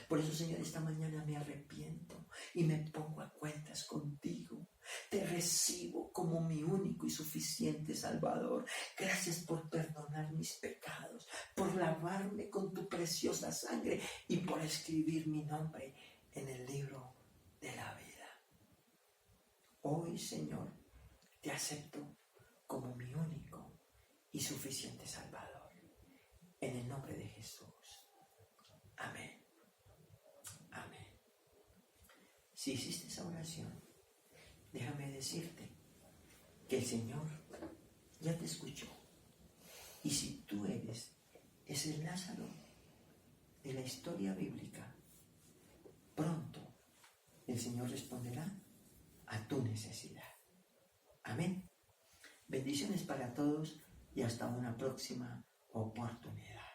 Por eso, Señor, esta mañana me arrepiento y me pongo a cuentas contigo. Te recibo como mi único y suficiente Salvador. Gracias por perdonar mis pecados, por lavarme con tu preciosa sangre y por escribir mi nombre en el libro de la vida. Hoy, Señor, te acepto como mi único y suficiente Salvador. En el nombre de Jesús. Amén. Amén. Si hiciste esa oración, déjame decirte que el Señor ya te escuchó. Y si tú eres ese Lázaro de la historia bíblica, pronto el Señor responderá a tu necesidad. Amén. Bendiciones para todos y hasta una próxima oportunidad.